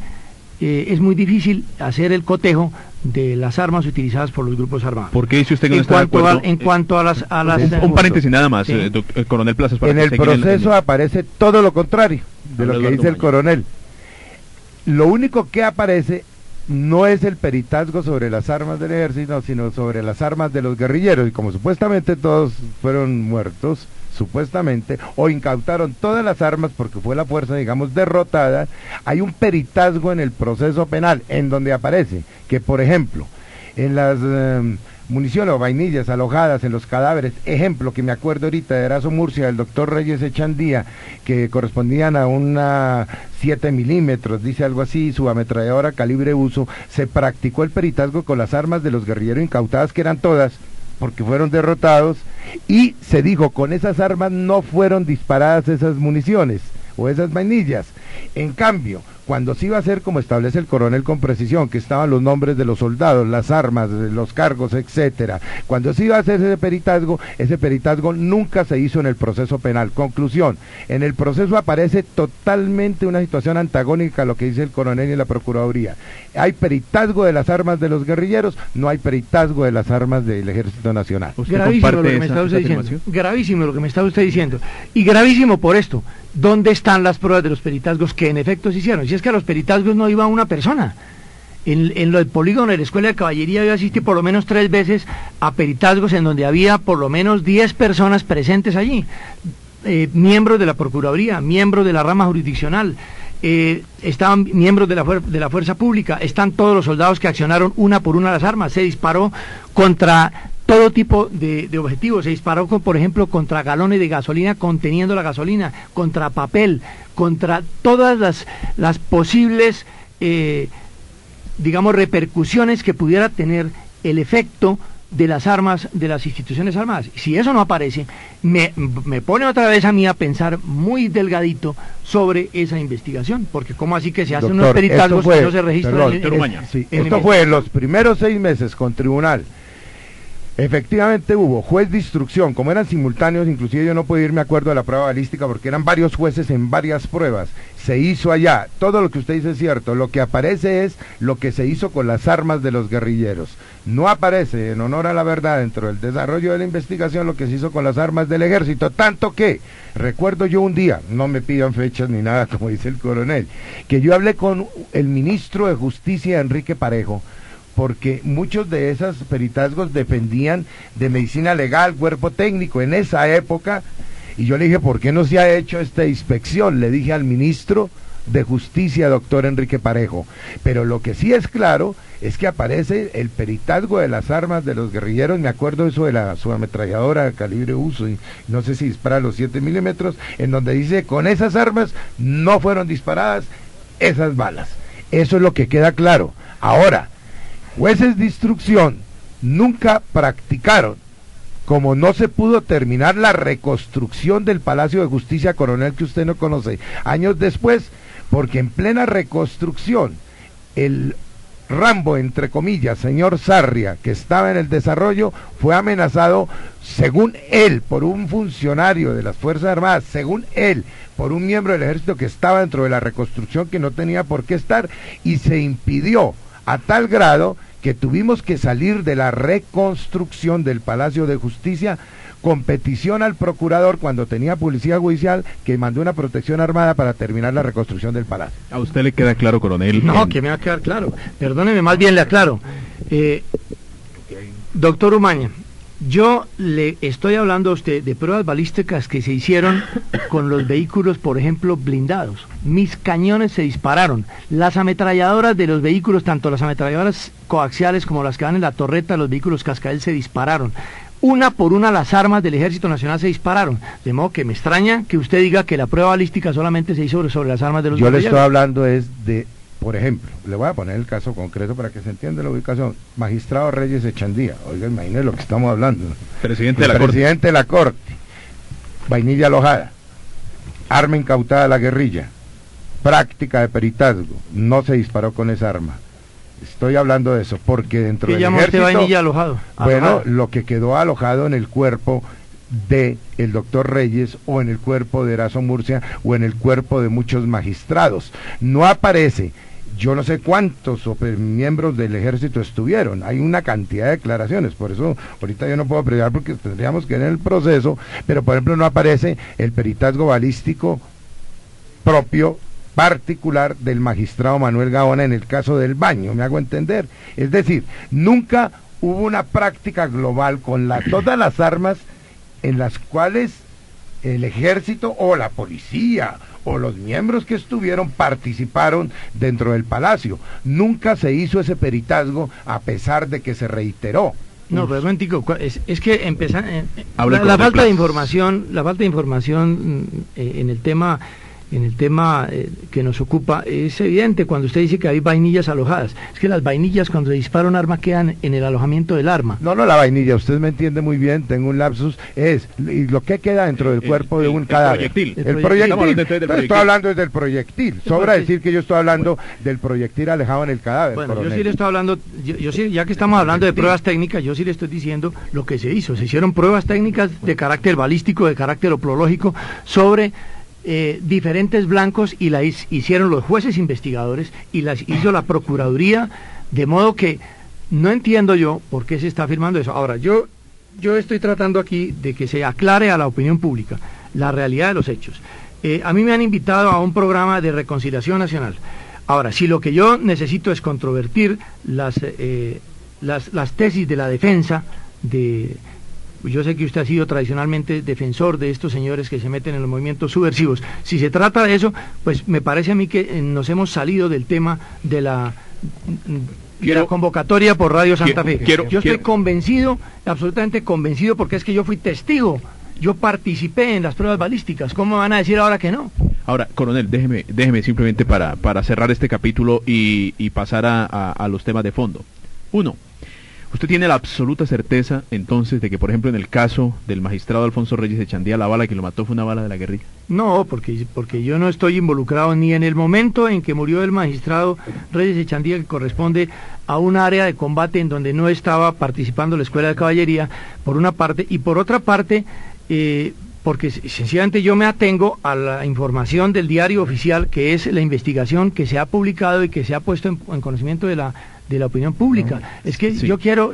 es muy difícil hacer el cotejo de las armas utilizadas por los grupos armados. ¿Por qué dice usted que no está de acuerdo? En cuanto a las Un paréntesis nada más, Sí. coronel Plazas. Para En que el usted guíe proceso aparece todo lo contrario de lo que Eduardo dice el Maña. coronel. Lo único que aparece no es el peritazgo sobre las armas del ejército, sino sobre las armas de los guerrilleros. Y como supuestamente todos fueron muertos, supuestamente, o incautaron todas las armas porque fue la fuerza, digamos, derrotada, hay un peritazgo en el proceso penal, en donde aparece que, por ejemplo, en las municiones o vainillas alojadas en los cadáveres, ejemplo que me acuerdo ahorita de Erazo Murcia, del doctor Reyes Echandía, que correspondían a una 7 milímetros, dice algo así, su ametralladora calibre uso, se practicó el peritazgo con las armas de los guerrilleros incautadas, que eran todas, porque fueron derrotados, y se dijo, con esas armas no fueron disparadas esas municiones o esas vainillas. En cambio, cuando se iba a hacer, como establece el coronel con precisión, que estaban los nombres de los soldados, las armas, los cargos, etcétera, cuando se iba a hacer ese peritazgo nunca se hizo en el proceso penal. Conclusión, en el proceso aparece totalmente una situación antagónica a lo que dice el coronel y la procuraduría. Hay peritazgo de las armas de los guerrilleros, no hay peritazgo de las armas del Ejército Nacional. ¿Usted Gravísimo lo comparte que me esa está usted diciendo. afirmación? Gravísimo lo que me está usted diciendo. Y gravísimo por esto. ¿Dónde están las pruebas de los peritazgos que en efecto se hicieron? Si es que a los peritazgos no iba una persona. En lo del polígono de la Escuela de Caballería yo asistí por lo menos 3 veces a peritazgos en donde había por lo menos 10 personas presentes allí. Miembros de la Procuraduría, miembros de la rama jurisdiccional, estaban miembros de la fuerza pública, están todos los soldados que accionaron una por una las armas. Se disparó contra todo tipo de objetivos. Se disparó, por ejemplo, contra galones de gasolina conteniendo la gasolina, contra papel, contra todas las posibles, digamos, repercusiones que pudiera tener el efecto de las armas de las instituciones armadas. Si eso no aparece, me pone otra vez a mí a pensar muy delgadito sobre esa investigación, porque cómo así que se hacen unos peritazgos que no se registran perdón, doctor Umaña. esto fue en los primeros 6 meses con tribunal. Efectivamente hubo juez de instrucción, como eran simultáneos, inclusive yo no puedo irme a acuerdo a la prueba balística porque eran varios jueces en varias pruebas, se hizo allá, todo lo que usted dice es cierto, lo que aparece es lo que se hizo con las armas de los guerrilleros, no aparece, en honor a la verdad, dentro del desarrollo de la investigación, lo que se hizo con las armas del ejército, tanto que, recuerdo yo un día, no me pidan fechas ni nada, como dice el coronel, que yo hablé con el ministro de Justicia, Enrique Parejo, porque muchos de esos peritazgos dependían de medicina legal, cuerpo técnico, en esa época, y yo le dije, ¿por qué no se ha hecho esta inspección? Le dije al ministro de Justicia, doctor Enrique Parejo, pero lo que sí es claro, es que aparece el peritazgo de las armas de los guerrilleros, me acuerdo eso de su ametralladora de calibre uso, y no sé si dispara los 7 milímetros, en donde dice, con esas armas no fueron disparadas esas balas, eso es lo que queda claro. Ahora, jueces de instrucción nunca practicaron, como no se pudo terminar la reconstrucción del Palacio de Justicia, coronel, que usted no conoce, años después, porque en plena reconstrucción, el Rambo, entre comillas, señor Sarria, que estaba en el desarrollo, fue amenazado, según él, por un funcionario de las Fuerzas Armadas, según él, por un miembro del ejército que estaba dentro de la reconstrucción, que no tenía por qué estar, y se impidió a tal grado que tuvimos que salir de la reconstrucción del Palacio de Justicia con petición al procurador cuando tenía policía judicial que mandó una protección armada para terminar la reconstrucción del palacio. ¿A usted le queda claro, coronel? No, que me va a quedar claro. Perdóneme, más bien le aclaro. Doctor Umaña, yo le estoy hablando a usted de pruebas balísticas que se hicieron con los vehículos, por ejemplo, blindados. Mis cañones se dispararon. Las ametralladoras de los vehículos, tanto las ametralladoras coaxiales como las que van en la torreta de los vehículos Cascabel, se dispararon. Una por una las armas del Ejército Nacional se dispararon. De modo que me extraña que usted diga que la prueba balística solamente se hizo sobre las armas de los Yo le guerrilleros. estoy hablando es de, por ejemplo, le voy a poner el caso concreto para que se entienda la ubicación. Magistrado Reyes Echandía, oiga, imagínese lo que estamos hablando. Presidente de la Corte. Presidente de la Corte, vainilla alojada, arma incautada a la guerrilla, práctica de peritazgo, no se disparó con esa arma. Estoy hablando de eso, porque dentro ¿Qué del llama usted ejército, vainilla alojado? bueno, Alojado. lo que quedó alojado en el cuerpo de el doctor Reyes, o en el cuerpo de Erazo Murcia, o en el cuerpo de muchos magistrados. No aparece, yo no sé cuántos miembros del ejército estuvieron, hay una cantidad de declaraciones, por eso ahorita yo no puedo preguntar porque tendríamos que ir en el proceso, pero por ejemplo no aparece el peritazgo balístico propio, particular del magistrado Manuel Gaona en el caso del baño, me hago entender. Es decir, nunca hubo una práctica global con todas las armas en las cuales el ejército o la policía o los miembros que estuvieron participaron dentro del palacio. Nunca se hizo ese peritazgo a pesar de que se reiteró. No, pero un momentico, es que Hable con la el falta de plazo. información en el tema que nos ocupa es evidente cuando usted dice que hay vainillas alojadas. Es que las vainillas cuando se dispara un arma quedan en el alojamiento del arma. No, la vainilla, usted me entiende muy bien, tengo un lapsus, y lo que queda dentro del cuerpo de un cadáver. Proyectil. El Estamos proyectil. hablando entonces del Entonces, proyectil. estoy hablando desde el proyectil. Sobra decir que yo estoy hablando del proyectil alejado en el cadáver. Bueno, coronel. yo sí le estoy hablando, yo sí, ya que estamos hablando de pruebas técnicas, yo sí le estoy diciendo lo que se hizo. Se hicieron pruebas técnicas de carácter balístico, de carácter oplológico, sobre diferentes blancos, y las hicieron los jueces investigadores y las hizo la Procuraduría, de modo que no entiendo yo por qué se está afirmando eso. Ahora, yo estoy tratando aquí de que se aclare a la opinión pública la realidad de los hechos. A mí me han invitado a un programa de reconciliación nacional. Ahora, si lo que yo necesito es controvertir las tesis de la defensa de... Yo sé que usted ha sido tradicionalmente defensor de estos señores que se meten en los movimientos subversivos. Si se trata de eso, pues me parece a mí que nos hemos salido del tema de la convocatoria por Radio Santa Fe. Yo estoy convencido, absolutamente convencido, porque es que yo fui testigo. Yo participé en las pruebas balísticas. ¿Cómo me van a decir ahora que no? Ahora, coronel, déjeme simplemente para cerrar este capítulo y pasar a los temas de fondo. Uno, ¿usted tiene la absoluta certeza entonces de que, por ejemplo, en el caso del magistrado Alfonso Reyes Echandía, la bala que lo mató fue una bala de la guerrilla? No, porque yo no estoy involucrado ni en el momento en que murió el magistrado Reyes Echandía, que corresponde a un área de combate en donde no estaba participando la Escuela de Caballería, por una parte, y por otra parte, porque sencillamente yo me atengo a la información del diario oficial, que es la investigación que se ha publicado y que se ha puesto en conocimiento de la opinión pública. Es que sí. yo quiero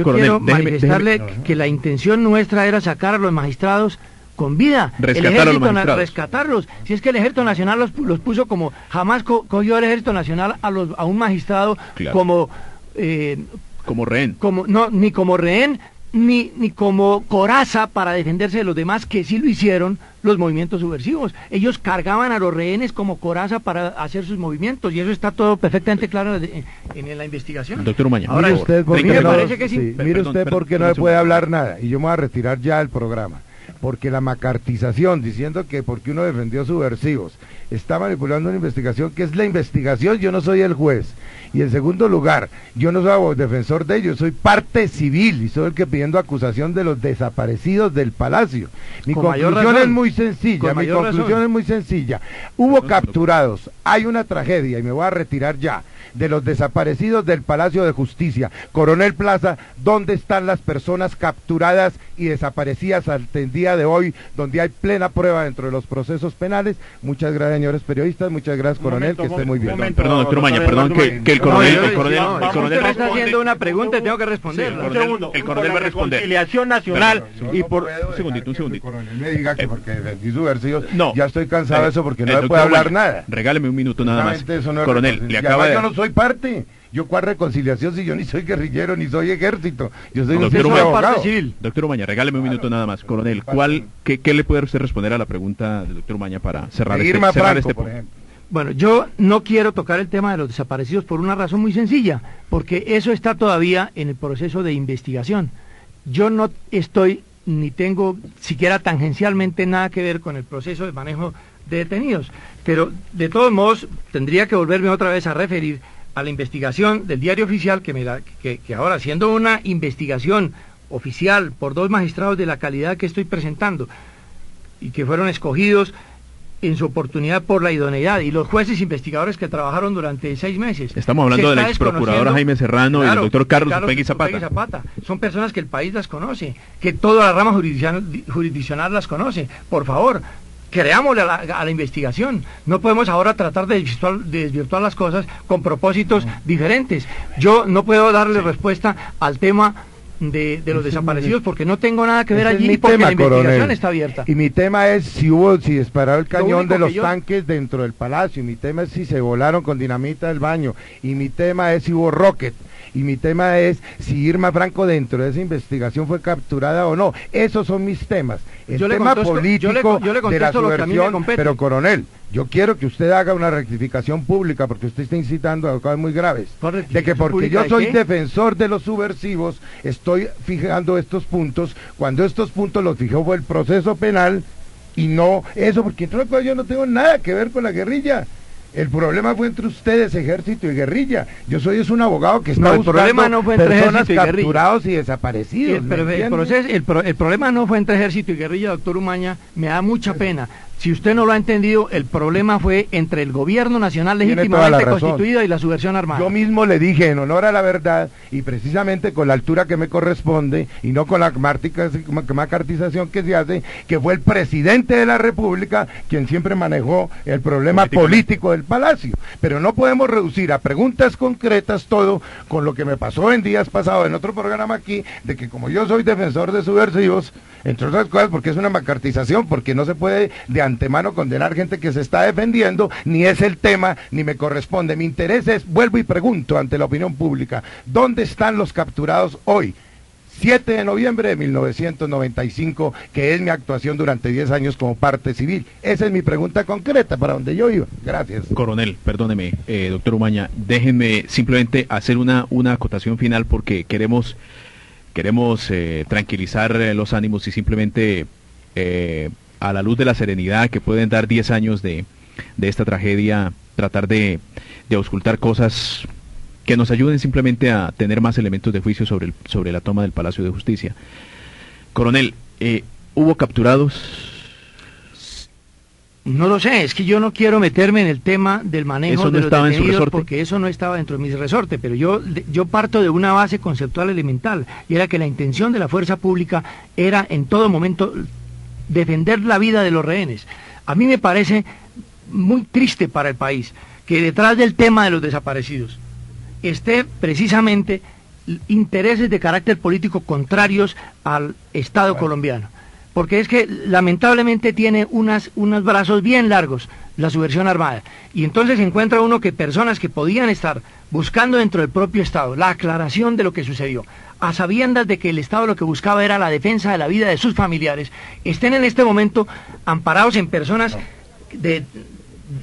Coronel, manifestarle que la intención nuestra era sacar a los magistrados con vida, Rescatar a los magistrados. rescatarlos. Si es que el Ejército Nacional los puso como, jamás cogió el Ejército Nacional a un magistrado, claro, como rehén. Ni como rehén, ni como coraza para defenderse de los demás, que sí lo hicieron los movimientos subversivos. Ellos cargaban a los rehenes como coraza para hacer sus movimientos, y eso está todo perfectamente claro en la investigación. Doctor Umaña, Mire usted por qué me no, parece que sí. mire usted por qué no le puede hablar nada, y yo me voy a retirar ya del programa, porque la macartización, diciendo que porque uno defendió subversivos, está manipulando una investigación que es la investigación. Yo no soy el juez, y en segundo lugar, yo no soy defensor de ellos, soy parte civil y soy el que pidiendo acusación de los desaparecidos del palacio. Mi conclusión es muy sencilla, Hubo capturados, hay una tragedia, y me voy a retirar ya. de los desaparecidos del Palacio de Justicia. Coronel Plaza, ¿dónde están las personas capturadas y desaparecidas hasta el día de hoy, donde hay plena prueba dentro de los procesos penales? Muchas gracias, señores periodistas, muchas gracias, coronel, que esté muy bien. Perdón, doctor Umaña, perdón, que el coronel usted me está haciendo una pregunta y tengo que responderla. El coronel va a responder. Reconciliación nacional y por... Un segundito. coronel me diga que porque defendí subversivos, no, ya estoy cansado de eso porque no el se puede doctor hablar Umaña, nada. Regáleme un minuto nada más. Eso no es Coronel, le acaba de... Yo no soy parte. ¿Yo cuál reconciliación si yo ni soy guerrillero ni soy ejército? Yo soy un Doctor simple Umaña, abogado. Doctor Umaña, regáleme un minuto nada más. Coronel, ¿qué le puede usted responder a la pregunta del doctor Umaña para cerrar Irma Franco, este por punto? ejemplo. Bueno, yo no quiero tocar el tema de los desaparecidos por una razón muy sencilla, porque eso está todavía en el proceso de investigación. Yo no estoy ni tengo siquiera tangencialmente nada que ver con el proceso de manejo de detenidos, pero de todos modos tendría que volverme otra vez a referir a la investigación del Diario Oficial que ahora, siendo una investigación oficial por 2 magistrados de la calidad que estoy presentando y que fueron escogidos en su oportunidad por la idoneidad, y los jueces investigadores que trabajaron durante 6 meses. Estamos hablando de la ex procuradora Jaime Serrano y del doctor Carlos Upegui Zapata. Son personas que el país las conoce, que toda la rama jurisdiccional las conoce. Por favor, creámosle a la investigación. No podemos ahora tratar de desvirtuar las cosas con propósitos diferentes. Yo no puedo darle respuesta al tema de los desaparecidos porque no tengo nada que ver allí, porque la investigación está abierta. Y mi tema es si dispararon el cañón de los tanques dentro del palacio, y mi tema es si se volaron con dinamita del baño, y mi tema es si hubo rocket, y mi tema es si Irma Franco dentro de esa investigación fue capturada o no. Esos son mis temas. El tema político de la subversión, pero coronel, yo quiero que usted haga una rectificación pública porque usted está incitando a cosas muy graves. De que porque yo soy defensor de los subversivos, estoy fijando estos puntos, cuando estos puntos los fijó fue el proceso penal y no eso, porque entre otras cosas yo no tengo nada que ver con la guerrilla. El problema fue entre ustedes, ejército y guerrilla. Yo soy un abogado que está buscando problema no fue entre personas ejército y capturados y desaparecidos. El problema no fue entre ejército y guerrilla, doctor Umaña. Me da mucha pena. Si usted no lo ha entendido, el problema fue entre el gobierno nacional legítimamente constituido y la subversión armada. Yo mismo le dije, en honor a la verdad, y precisamente con la altura que me corresponde, y no con la macartización que se hace, que fue el presidente de la República quien siempre manejó el problema político del Palacio. Pero no podemos reducir a preguntas concretas todo con lo que me pasó en días pasados en otro programa aquí, de que como yo soy defensor de subversivos, entre otras cosas porque es una macartización, porque no se puede de antemano condenar gente que se está defendiendo, ni es el tema, ni me corresponde. Mi interés es, vuelvo y pregunto ante la opinión pública, ¿dónde están los capturados hoy? 7 de noviembre de 1995, que es mi actuación durante 10 años como parte civil. Esa es mi pregunta concreta para donde yo iba. Gracias. Coronel, perdóneme, doctor Umaña, déjenme simplemente hacer una acotación final porque queremos tranquilizar los ánimos y simplemente a la luz de la serenidad que pueden dar 10 años de esta tragedia, tratar de auscultar cosas que nos ayuden simplemente a tener más elementos de juicio sobre la toma del Palacio de Justicia. Coronel, ¿hubo capturados? No lo sé, es que yo no quiero meterme en el tema del manejo de los detenidos porque eso no estaba dentro de mi resorte, pero yo parto de una base conceptual elemental, y era que la intención de la fuerza pública era en todo momento defender la vida de los rehenes. A mí me parece muy triste para el país que detrás del tema de los desaparecidos esté precisamente intereses de carácter político contrarios al Estado colombiano. Porque es que lamentablemente tiene unos brazos bien largos la subversión armada. Y entonces encuentra uno que personas que podían estar buscando dentro del propio Estado la aclaración de lo que sucedió, a sabiendas de que el Estado lo que buscaba era la defensa de la vida de sus familiares, estén en este momento amparados en personas de...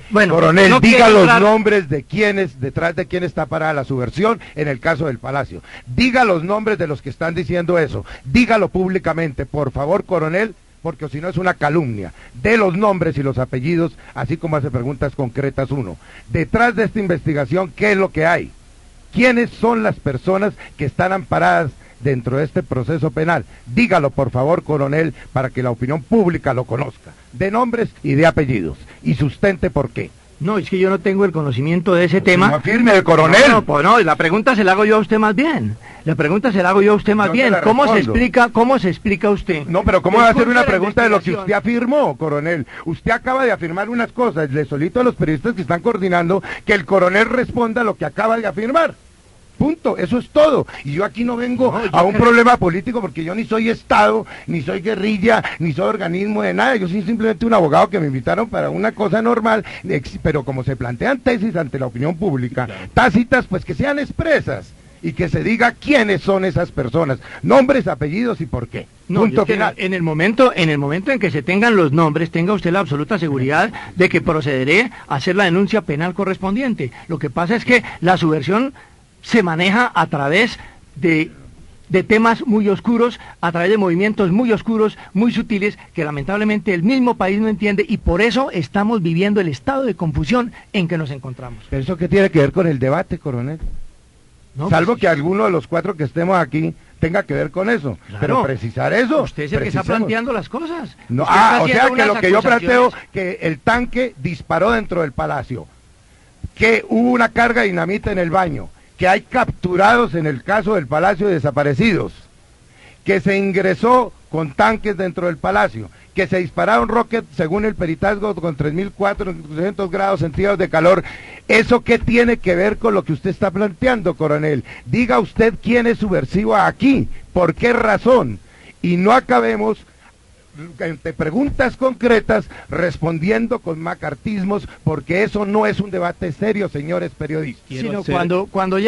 Bueno, coronel, no diga los nombres de quienes, detrás de quién está parada la subversión en el caso del Palacio. Diga los nombres de los que están diciendo eso. Dígalo públicamente, por favor, coronel, porque si no es una calumnia. De los nombres y los apellidos, así como hace preguntas concretas uno. Detrás de esta investigación, ¿qué es lo que hay? ¿Quiénes son las personas que están amparadas dentro de este proceso penal? Dígalo, por favor, coronel, para que la opinión pública lo conozca. De nombres y de apellidos. Y sustente por qué. No, es que yo no tengo el conocimiento de ese tema. No afirme, coronel. No, pues no, la pregunta se la hago yo a usted más bien. La pregunta se la hago yo a usted más Yo te bien. la ¿Cómo se respondo. explica usted? No, pero ¿cómo va a hacer Disculpe una la pregunta de lo que investigación. usted afirmó, coronel? Usted acaba de afirmar unas cosas. Le solicito a los periodistas que están coordinando que el coronel responda lo que acaba de afirmar. Punto, eso es todo. Y yo aquí no vengo No, yo a un creo- problema político porque yo ni soy Estado, ni soy guerrilla, ni soy organismo de nada. Yo soy simplemente un abogado que me invitaron para una cosa normal, pero como se plantean tesis ante la opinión pública, tácitas, pues que sean expresas y que se diga quiénes son esas personas, nombres, apellidos y por qué. No, Punto es que final. en el momento en que se tengan los nombres, tenga usted la absoluta seguridad de que procederé a hacer la denuncia penal correspondiente. Lo que pasa es que la subversión se maneja a través de temas muy oscuros, a través de movimientos muy oscuros, muy sutiles, que lamentablemente el mismo país no entiende, y por eso estamos viviendo el estado de confusión en que nos encontramos. ¿Pero eso qué tiene que ver con el debate, coronel? ¿No? Salvo Pues, que alguno de los cuatro que estemos aquí tenga que ver con eso. Claro. Pero precisar eso. usted es el que está precisemos. planteando las cosas. No, Usted está o sea haciendo que lo unas que yo planteo, acusaciones. que el tanque disparó dentro del palacio, que hubo una carga de dinamita en el baño, que hay capturados en el caso del palacio desaparecidos, que se ingresó con tanques dentro del palacio, que se dispararon rockets según el peritazgo con 3.400 grados centígrados de calor. ¿Eso qué tiene que ver con lo que usted está planteando, coronel? Diga usted quién es subversivo aquí, por qué razón, y no acabemos ante preguntas concretas respondiendo con macartismos, porque eso no es un debate serio, señores periodistas. Sino cuando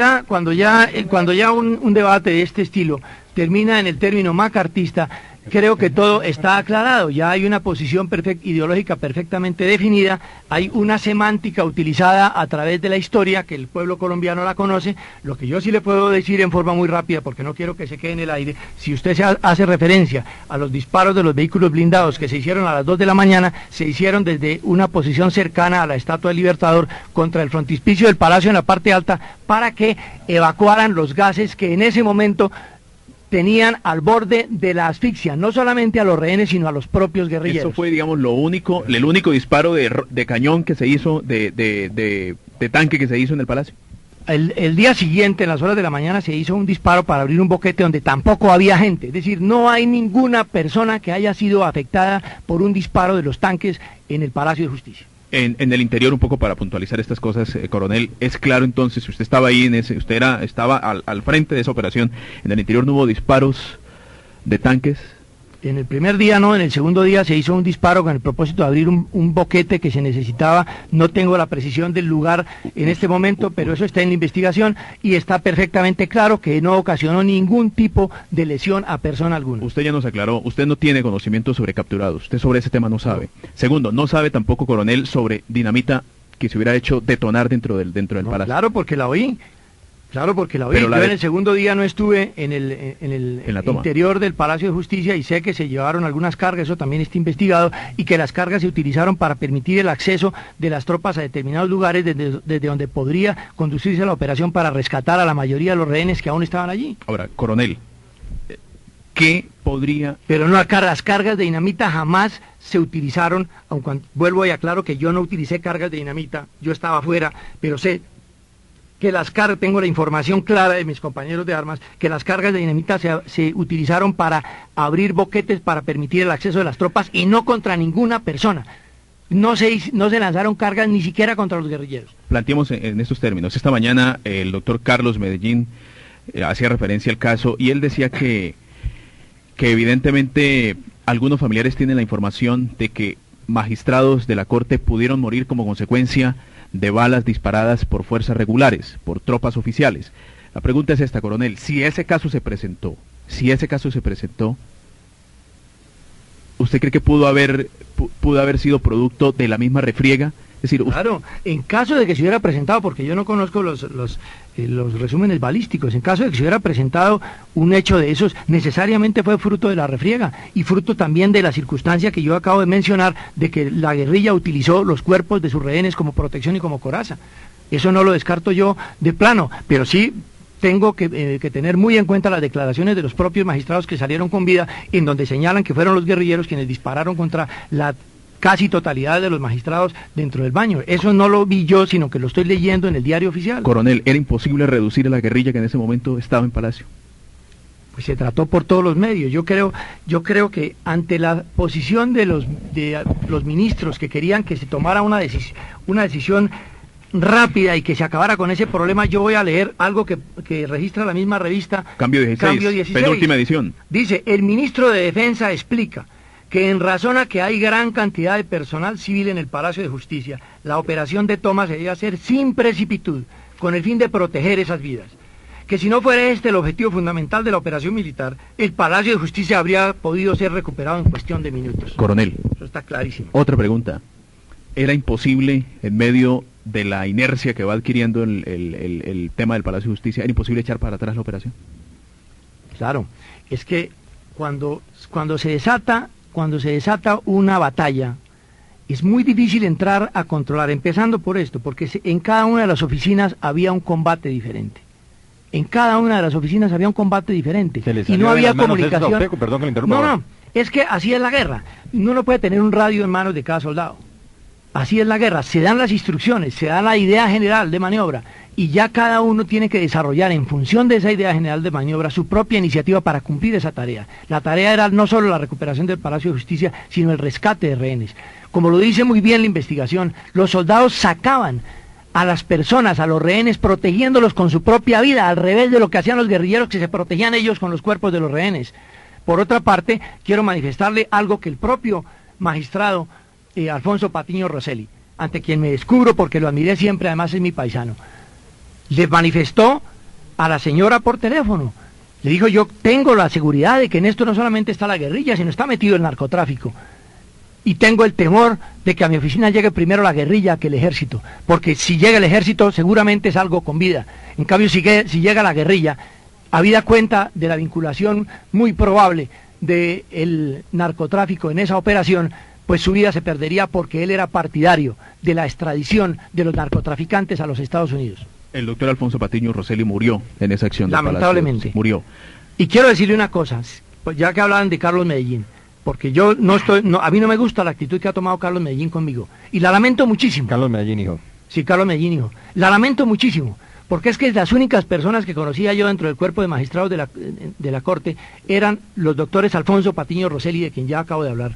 ya un debate de este estilo termina en el término macartista, creo que todo está aclarado. Ya hay una posición ideológica perfectamente definida, hay una semántica utilizada a través de la historia que el pueblo colombiano la conoce. Lo que yo sí le puedo decir en forma muy rápida, porque no quiero que se quede en el aire, si usted hace referencia a los disparos de los vehículos blindados que se hicieron a las 2 de la mañana, se hicieron desde una posición cercana a la Estatua del Libertador contra el frontispicio del Palacio en la parte alta, para que evacuaran los gases que en ese momento tenían al borde de la asfixia, no solamente a los rehenes, sino a los propios guerrilleros. Eso fue, digamos, el único disparo de cañón que se hizo, de tanque que se hizo en el palacio. El día siguiente, en las horas de la mañana, se hizo un disparo para abrir un boquete donde tampoco había gente. Es decir, no hay ninguna persona que haya sido afectada por un disparo de los tanques en el Palacio de Justicia. En el interior, un poco para puntualizar estas cosas, coronel, es claro entonces, si usted estaba ahí, estaba al frente de esa operación, en el interior no hubo disparos de tanques. En el primer día no, en el segundo día se hizo un disparo con el propósito de abrir un boquete que se necesitaba. No tengo la precisión del lugar en este momento, pero eso está en la investigación y está perfectamente claro que no ocasionó ningún tipo de lesión a persona alguna. Usted ya nos aclaró, usted no tiene conocimiento sobre capturados, usted sobre ese tema no sabe. Segundo, no sabe tampoco, coronel, sobre dinamita que se hubiera hecho detonar dentro del No, palacio. claro, porque la oí. Claro, porque la oí. Pero Yo en el segundo día no estuve En la toma. interior del Palacio de Justicia y sé que se llevaron algunas cargas, eso también está investigado, y que las cargas se utilizaron para permitir el acceso de las tropas a determinados lugares desde donde podría conducirse la operación para rescatar a la mayoría de los rehenes que aún estaban allí. Ahora, coronel, ¿qué podría...? Pero no, las cargas de dinamita jamás se utilizaron, aunque vuelvo y aclaro que yo no utilicé cargas de dinamita, yo estaba afuera, pero sé que las cargas, tengo la información clara de mis compañeros de armas, que las cargas de dinamita se utilizaron para abrir boquetes para permitir el acceso de las tropas y no contra ninguna persona. No se lanzaron cargas ni siquiera contra los guerrilleros. Planteemos en estos términos. Esta mañana el doctor Carlos Medellín hacía referencia al caso y él decía que evidentemente algunos familiares tienen la información de que magistrados de la Corte pudieron morir como consecuencia de balas disparadas por fuerzas regulares, por tropas oficiales. La pregunta es esta, coronel, si ese caso se presentó, ¿usted cree que pudo haber sido producto de la misma refriega? Es decir, claro, en caso de que se hubiera presentado, porque yo no conozco los resúmenes balísticos, en caso de que se hubiera presentado un hecho de esos, necesariamente fue fruto de la refriega y fruto también de la circunstancia que yo acabo de mencionar, de que la guerrilla utilizó los cuerpos de sus rehenes como protección y como coraza. Eso no lo descarto yo de plano, pero sí tengo que tener muy en cuenta las declaraciones de los propios magistrados que salieron con vida, en donde señalan que fueron los guerrilleros quienes dispararon contra la casi totalidad de los magistrados dentro del baño. Eso no lo vi yo, sino que lo estoy leyendo en el diario oficial. Coronel, ¿era imposible reducir a la guerrilla que en ese momento estaba en Palacio? Pues se trató por todos los medios. Yo creo que ante la posición de los ministros que querían que se tomara una decisión rápida y que se acabara con ese problema, yo voy a leer algo que registra la misma revista Cambio 16, penúltima edición. Dice: el ministro de Defensa explica que en razón a que hay gran cantidad de personal civil en el Palacio de Justicia, la operación de toma se debe hacer sin precipitud, con el fin de proteger esas vidas. Que si no fuera este el objetivo fundamental de la operación militar, el Palacio de Justicia habría podido ser recuperado en cuestión de minutos. Coronel, eso está clarísimo. Otra pregunta. ¿Era imposible, en medio de la inercia que va adquiriendo el tema del Palacio de Justicia, era imposible echar para atrás la operación? Claro, es que cuando se desata una batalla, es muy difícil entrar a controlar, empezando por esto, porque en cada una de las oficinas había un combate diferente. En cada una de las oficinas había un combate diferente. Y no había comunicación. Perdón que le interrumpa. No, es que así es la guerra. Uno no puede tener un radio en manos de cada soldado. Así es la guerra. Se dan las instrucciones, se da la idea general de maniobra, y ya cada uno tiene que desarrollar en función de esa idea general de maniobra su propia iniciativa para cumplir esa tarea. La tarea era no solo la recuperación del Palacio de Justicia, sino el rescate de rehenes. Como lo dice muy bien la investigación, los soldados sacaban a las personas, a los rehenes, protegiéndolos con su propia vida, al revés de lo que hacían los guerrilleros, que se protegían ellos con los cuerpos de los rehenes. Por otra parte, quiero manifestarle algo que el propio magistrado Alfonso Patiño Rosselli, ante quien me descubro porque lo admiré siempre, además es mi paisano, le manifestó a la señora por teléfono. Le dijo: yo tengo la seguridad de que en esto no solamente está la guerrilla, sino está metido el narcotráfico. Y tengo el temor de que a mi oficina llegue primero la guerrilla que el ejército, porque si llega el ejército seguramente es algo con vida. En cambio, si llega la guerrilla, habida cuenta de la vinculación muy probable del narcotráfico en esa operación, pues su vida se perdería, porque él era partidario de la extradición de los narcotraficantes a los Estados Unidos. El doctor Alfonso Patiño Rosselli murió en esa acción. Lamentablemente. Murió. Y quiero decirle una cosa, pues ya que hablaban de Carlos Medellín, porque yo a mí no me gusta la actitud que ha tomado Carlos Medellín conmigo, y la lamento muchísimo. Carlos Medellín, hijo. Sí, Carlos Medellín, hijo. La lamento muchísimo, porque es que las únicas personas que conocía yo dentro del cuerpo de magistrados de la Corte eran los doctores Alfonso Patiño Rosselli, de quien ya acabo de hablar,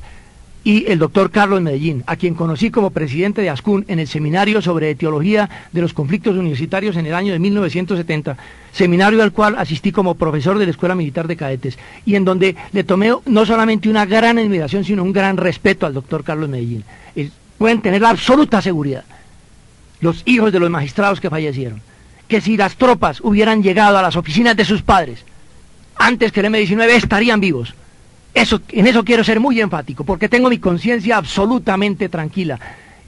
y el doctor Carlos Medellín, a quien conocí como presidente de ASCUN en el seminario sobre etiología de los conflictos universitarios en el año de 1970, seminario al cual asistí como profesor de la Escuela Militar de Cadetes, y en donde le tomé no solamente una gran admiración, sino un gran respeto al doctor Carlos Medellín. Pueden tener la absoluta seguridad, los hijos de los magistrados que fallecieron, que si las tropas hubieran llegado a las oficinas de sus padres antes que el M-19 estarían vivos. En eso quiero ser muy enfático, porque tengo mi conciencia absolutamente tranquila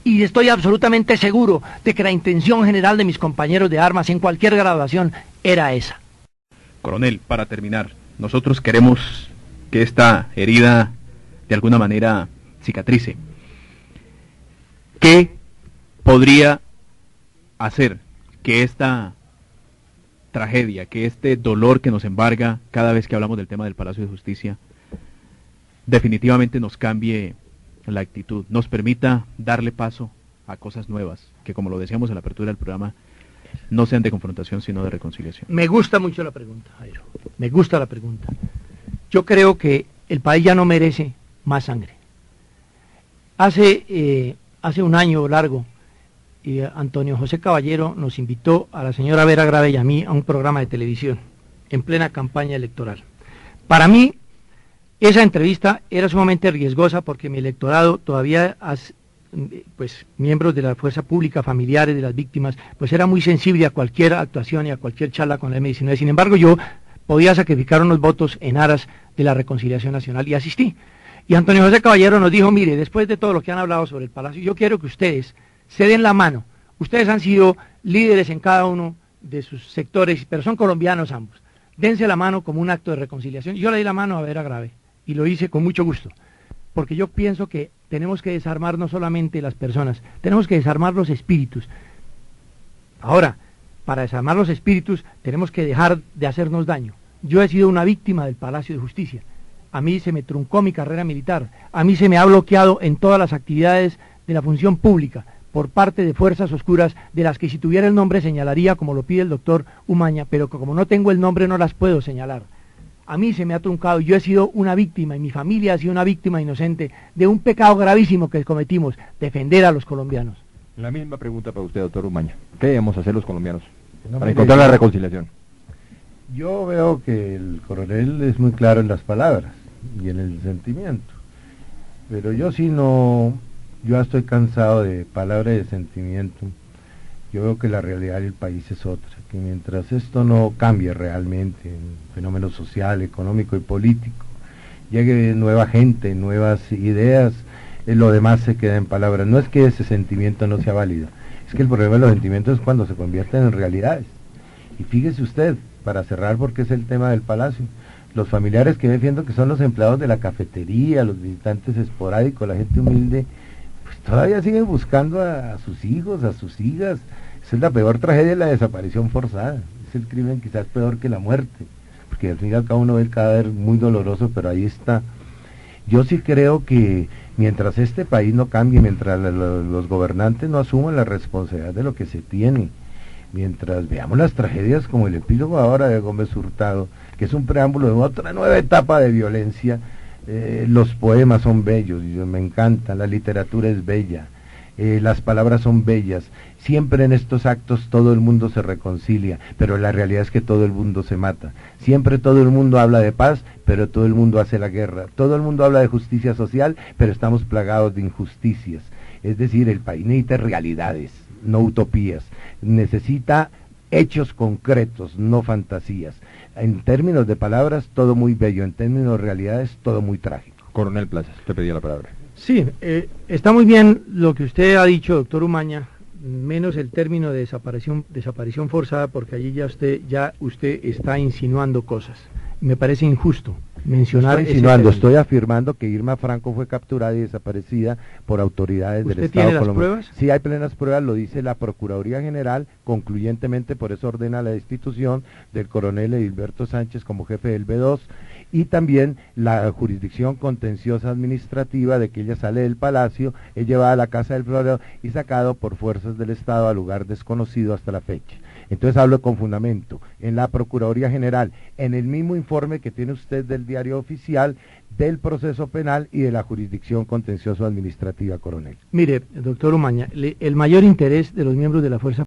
y estoy absolutamente seguro de que la intención general de mis compañeros de armas en cualquier graduación era esa. Coronel, para terminar, nosotros queremos que esta herida de alguna manera cicatrice. ¿Qué podría hacer que esta tragedia, que este dolor que nos embarga cada vez que hablamos del tema del Palacio de Justicia, definitivamente nos cambie la actitud, nos permita darle paso a cosas nuevas, que como lo decíamos en la apertura del programa, no sean de confrontación sino de reconciliación? Me gusta mucho la pregunta, Jairo, me gusta la pregunta. Yo creo que el país ya no merece más sangre. Hace un año largo, Antonio José Caballero nos invitó a la señora Vera Grave y a mí a un programa de televisión en plena campaña electoral. Para mí, esa entrevista era sumamente riesgosa, porque mi electorado todavía, pues miembros de la fuerza pública, familiares de las víctimas, pues era muy sensible a cualquier actuación y a cualquier charla con la M-19. Sin embargo, yo podía sacrificar unos votos en aras de la reconciliación nacional y asistí. Y Antonio José Caballero nos dijo: mire, después de todo lo que han hablado sobre el Palacio, yo quiero que ustedes se den la mano. Ustedes han sido líderes en cada uno de sus sectores, pero son colombianos ambos. Dense la mano como un acto de reconciliación. Yo le di la mano a Vera Grave y lo hice con mucho gusto, porque yo pienso que tenemos que desarmar no solamente las personas, tenemos que desarmar los espíritus. Ahora, para desarmar los espíritus tenemos que dejar de hacernos daño. Yo he sido una víctima del Palacio de Justicia, a mí se me truncó mi carrera militar, a mí se me ha bloqueado en todas las actividades de la función pública por parte de fuerzas oscuras, de las que si tuviera el nombre señalaría como lo pide el doctor Umaña, pero que como no tengo el nombre no las puedo señalar. A mí se me ha truncado, yo he sido una víctima y mi familia ha sido una víctima inocente de un pecado gravísimo que cometimos, defender a los colombianos. La misma pregunta para usted, doctor Umaña. ¿Qué debemos hacer los colombianos No, para mire, encontrar la reconciliación? Yo veo que el coronel es muy claro en las palabras y en el sentimiento, pero yo sí no, yo ya estoy cansado de palabras y de sentimiento. Yo veo que la realidad del país es otra, que mientras esto no cambie realmente en fenómeno social, económico y político, llegue nueva gente, nuevas ideas, lo demás se queda en palabras. No es que ese sentimiento no sea válido, es que el problema de los sentimientos es cuando se convierten en realidades. Y fíjese usted, para cerrar, porque es el tema del palacio, los familiares que defiendo, que son los empleados de la cafetería, los visitantes esporádicos, la gente humilde, pues todavía siguen buscando a sus hijos, a sus hijas. Esa es la peor tragedia, la desaparición forzada. Es el crimen quizás peor que la muerte, porque al fin y al cabo uno ve el cadáver muy doloroso, pero ahí está. Yo sí creo que mientras este país no cambie, mientras los gobernantes no asuman la responsabilidad de lo que se tiene, mientras veamos las tragedias como el epílogo ahora de Gómez Hurtado, que es un preámbulo de otra nueva etapa de violencia, los poemas son bellos, me encantan, la literatura es bella, las palabras son bellas, siempre en estos actos todo el mundo se reconcilia, pero la realidad es que todo el mundo se mata, siempre todo el mundo habla de paz, pero todo el mundo hace la guerra, todo el mundo habla de justicia social, pero estamos plagados de injusticias, es decir, el país necesita realidades, no utopías, necesita hechos concretos, no fantasías. En términos de palabras, todo muy bello, en términos de realidades, todo muy trágico. Coronel Plazas, te pedía la palabra. Sí, está muy bien lo que usted ha dicho, doctor Umaña, menos el término de desaparición forzada, porque allí ya usted está insinuando cosas. Me parece injusto mencionar estoy insinuando, estoy afirmando que Irma Franco fue capturada y desaparecida por autoridades del Estado colombiano. ¿Usted tiene las pruebas? Sí, hay plenas pruebas, lo dice la Procuraduría General, concluyentemente, por eso ordena la destitución del coronel Edilberto Sánchez como jefe del B2, y también la jurisdicción contenciosa administrativa de que ella sale del palacio, es llevada a la Casa del Florero y sacado por fuerzas del Estado a lugar desconocido hasta la fecha. Entonces hablo con fundamento, en la Procuraduría General, en el mismo informe que tiene usted del Diario Oficial, del proceso penal y de la jurisdicción contencioso administrativa, coronel. Mire, doctor Umaña, el mayor interés de los miembros de la Fuerza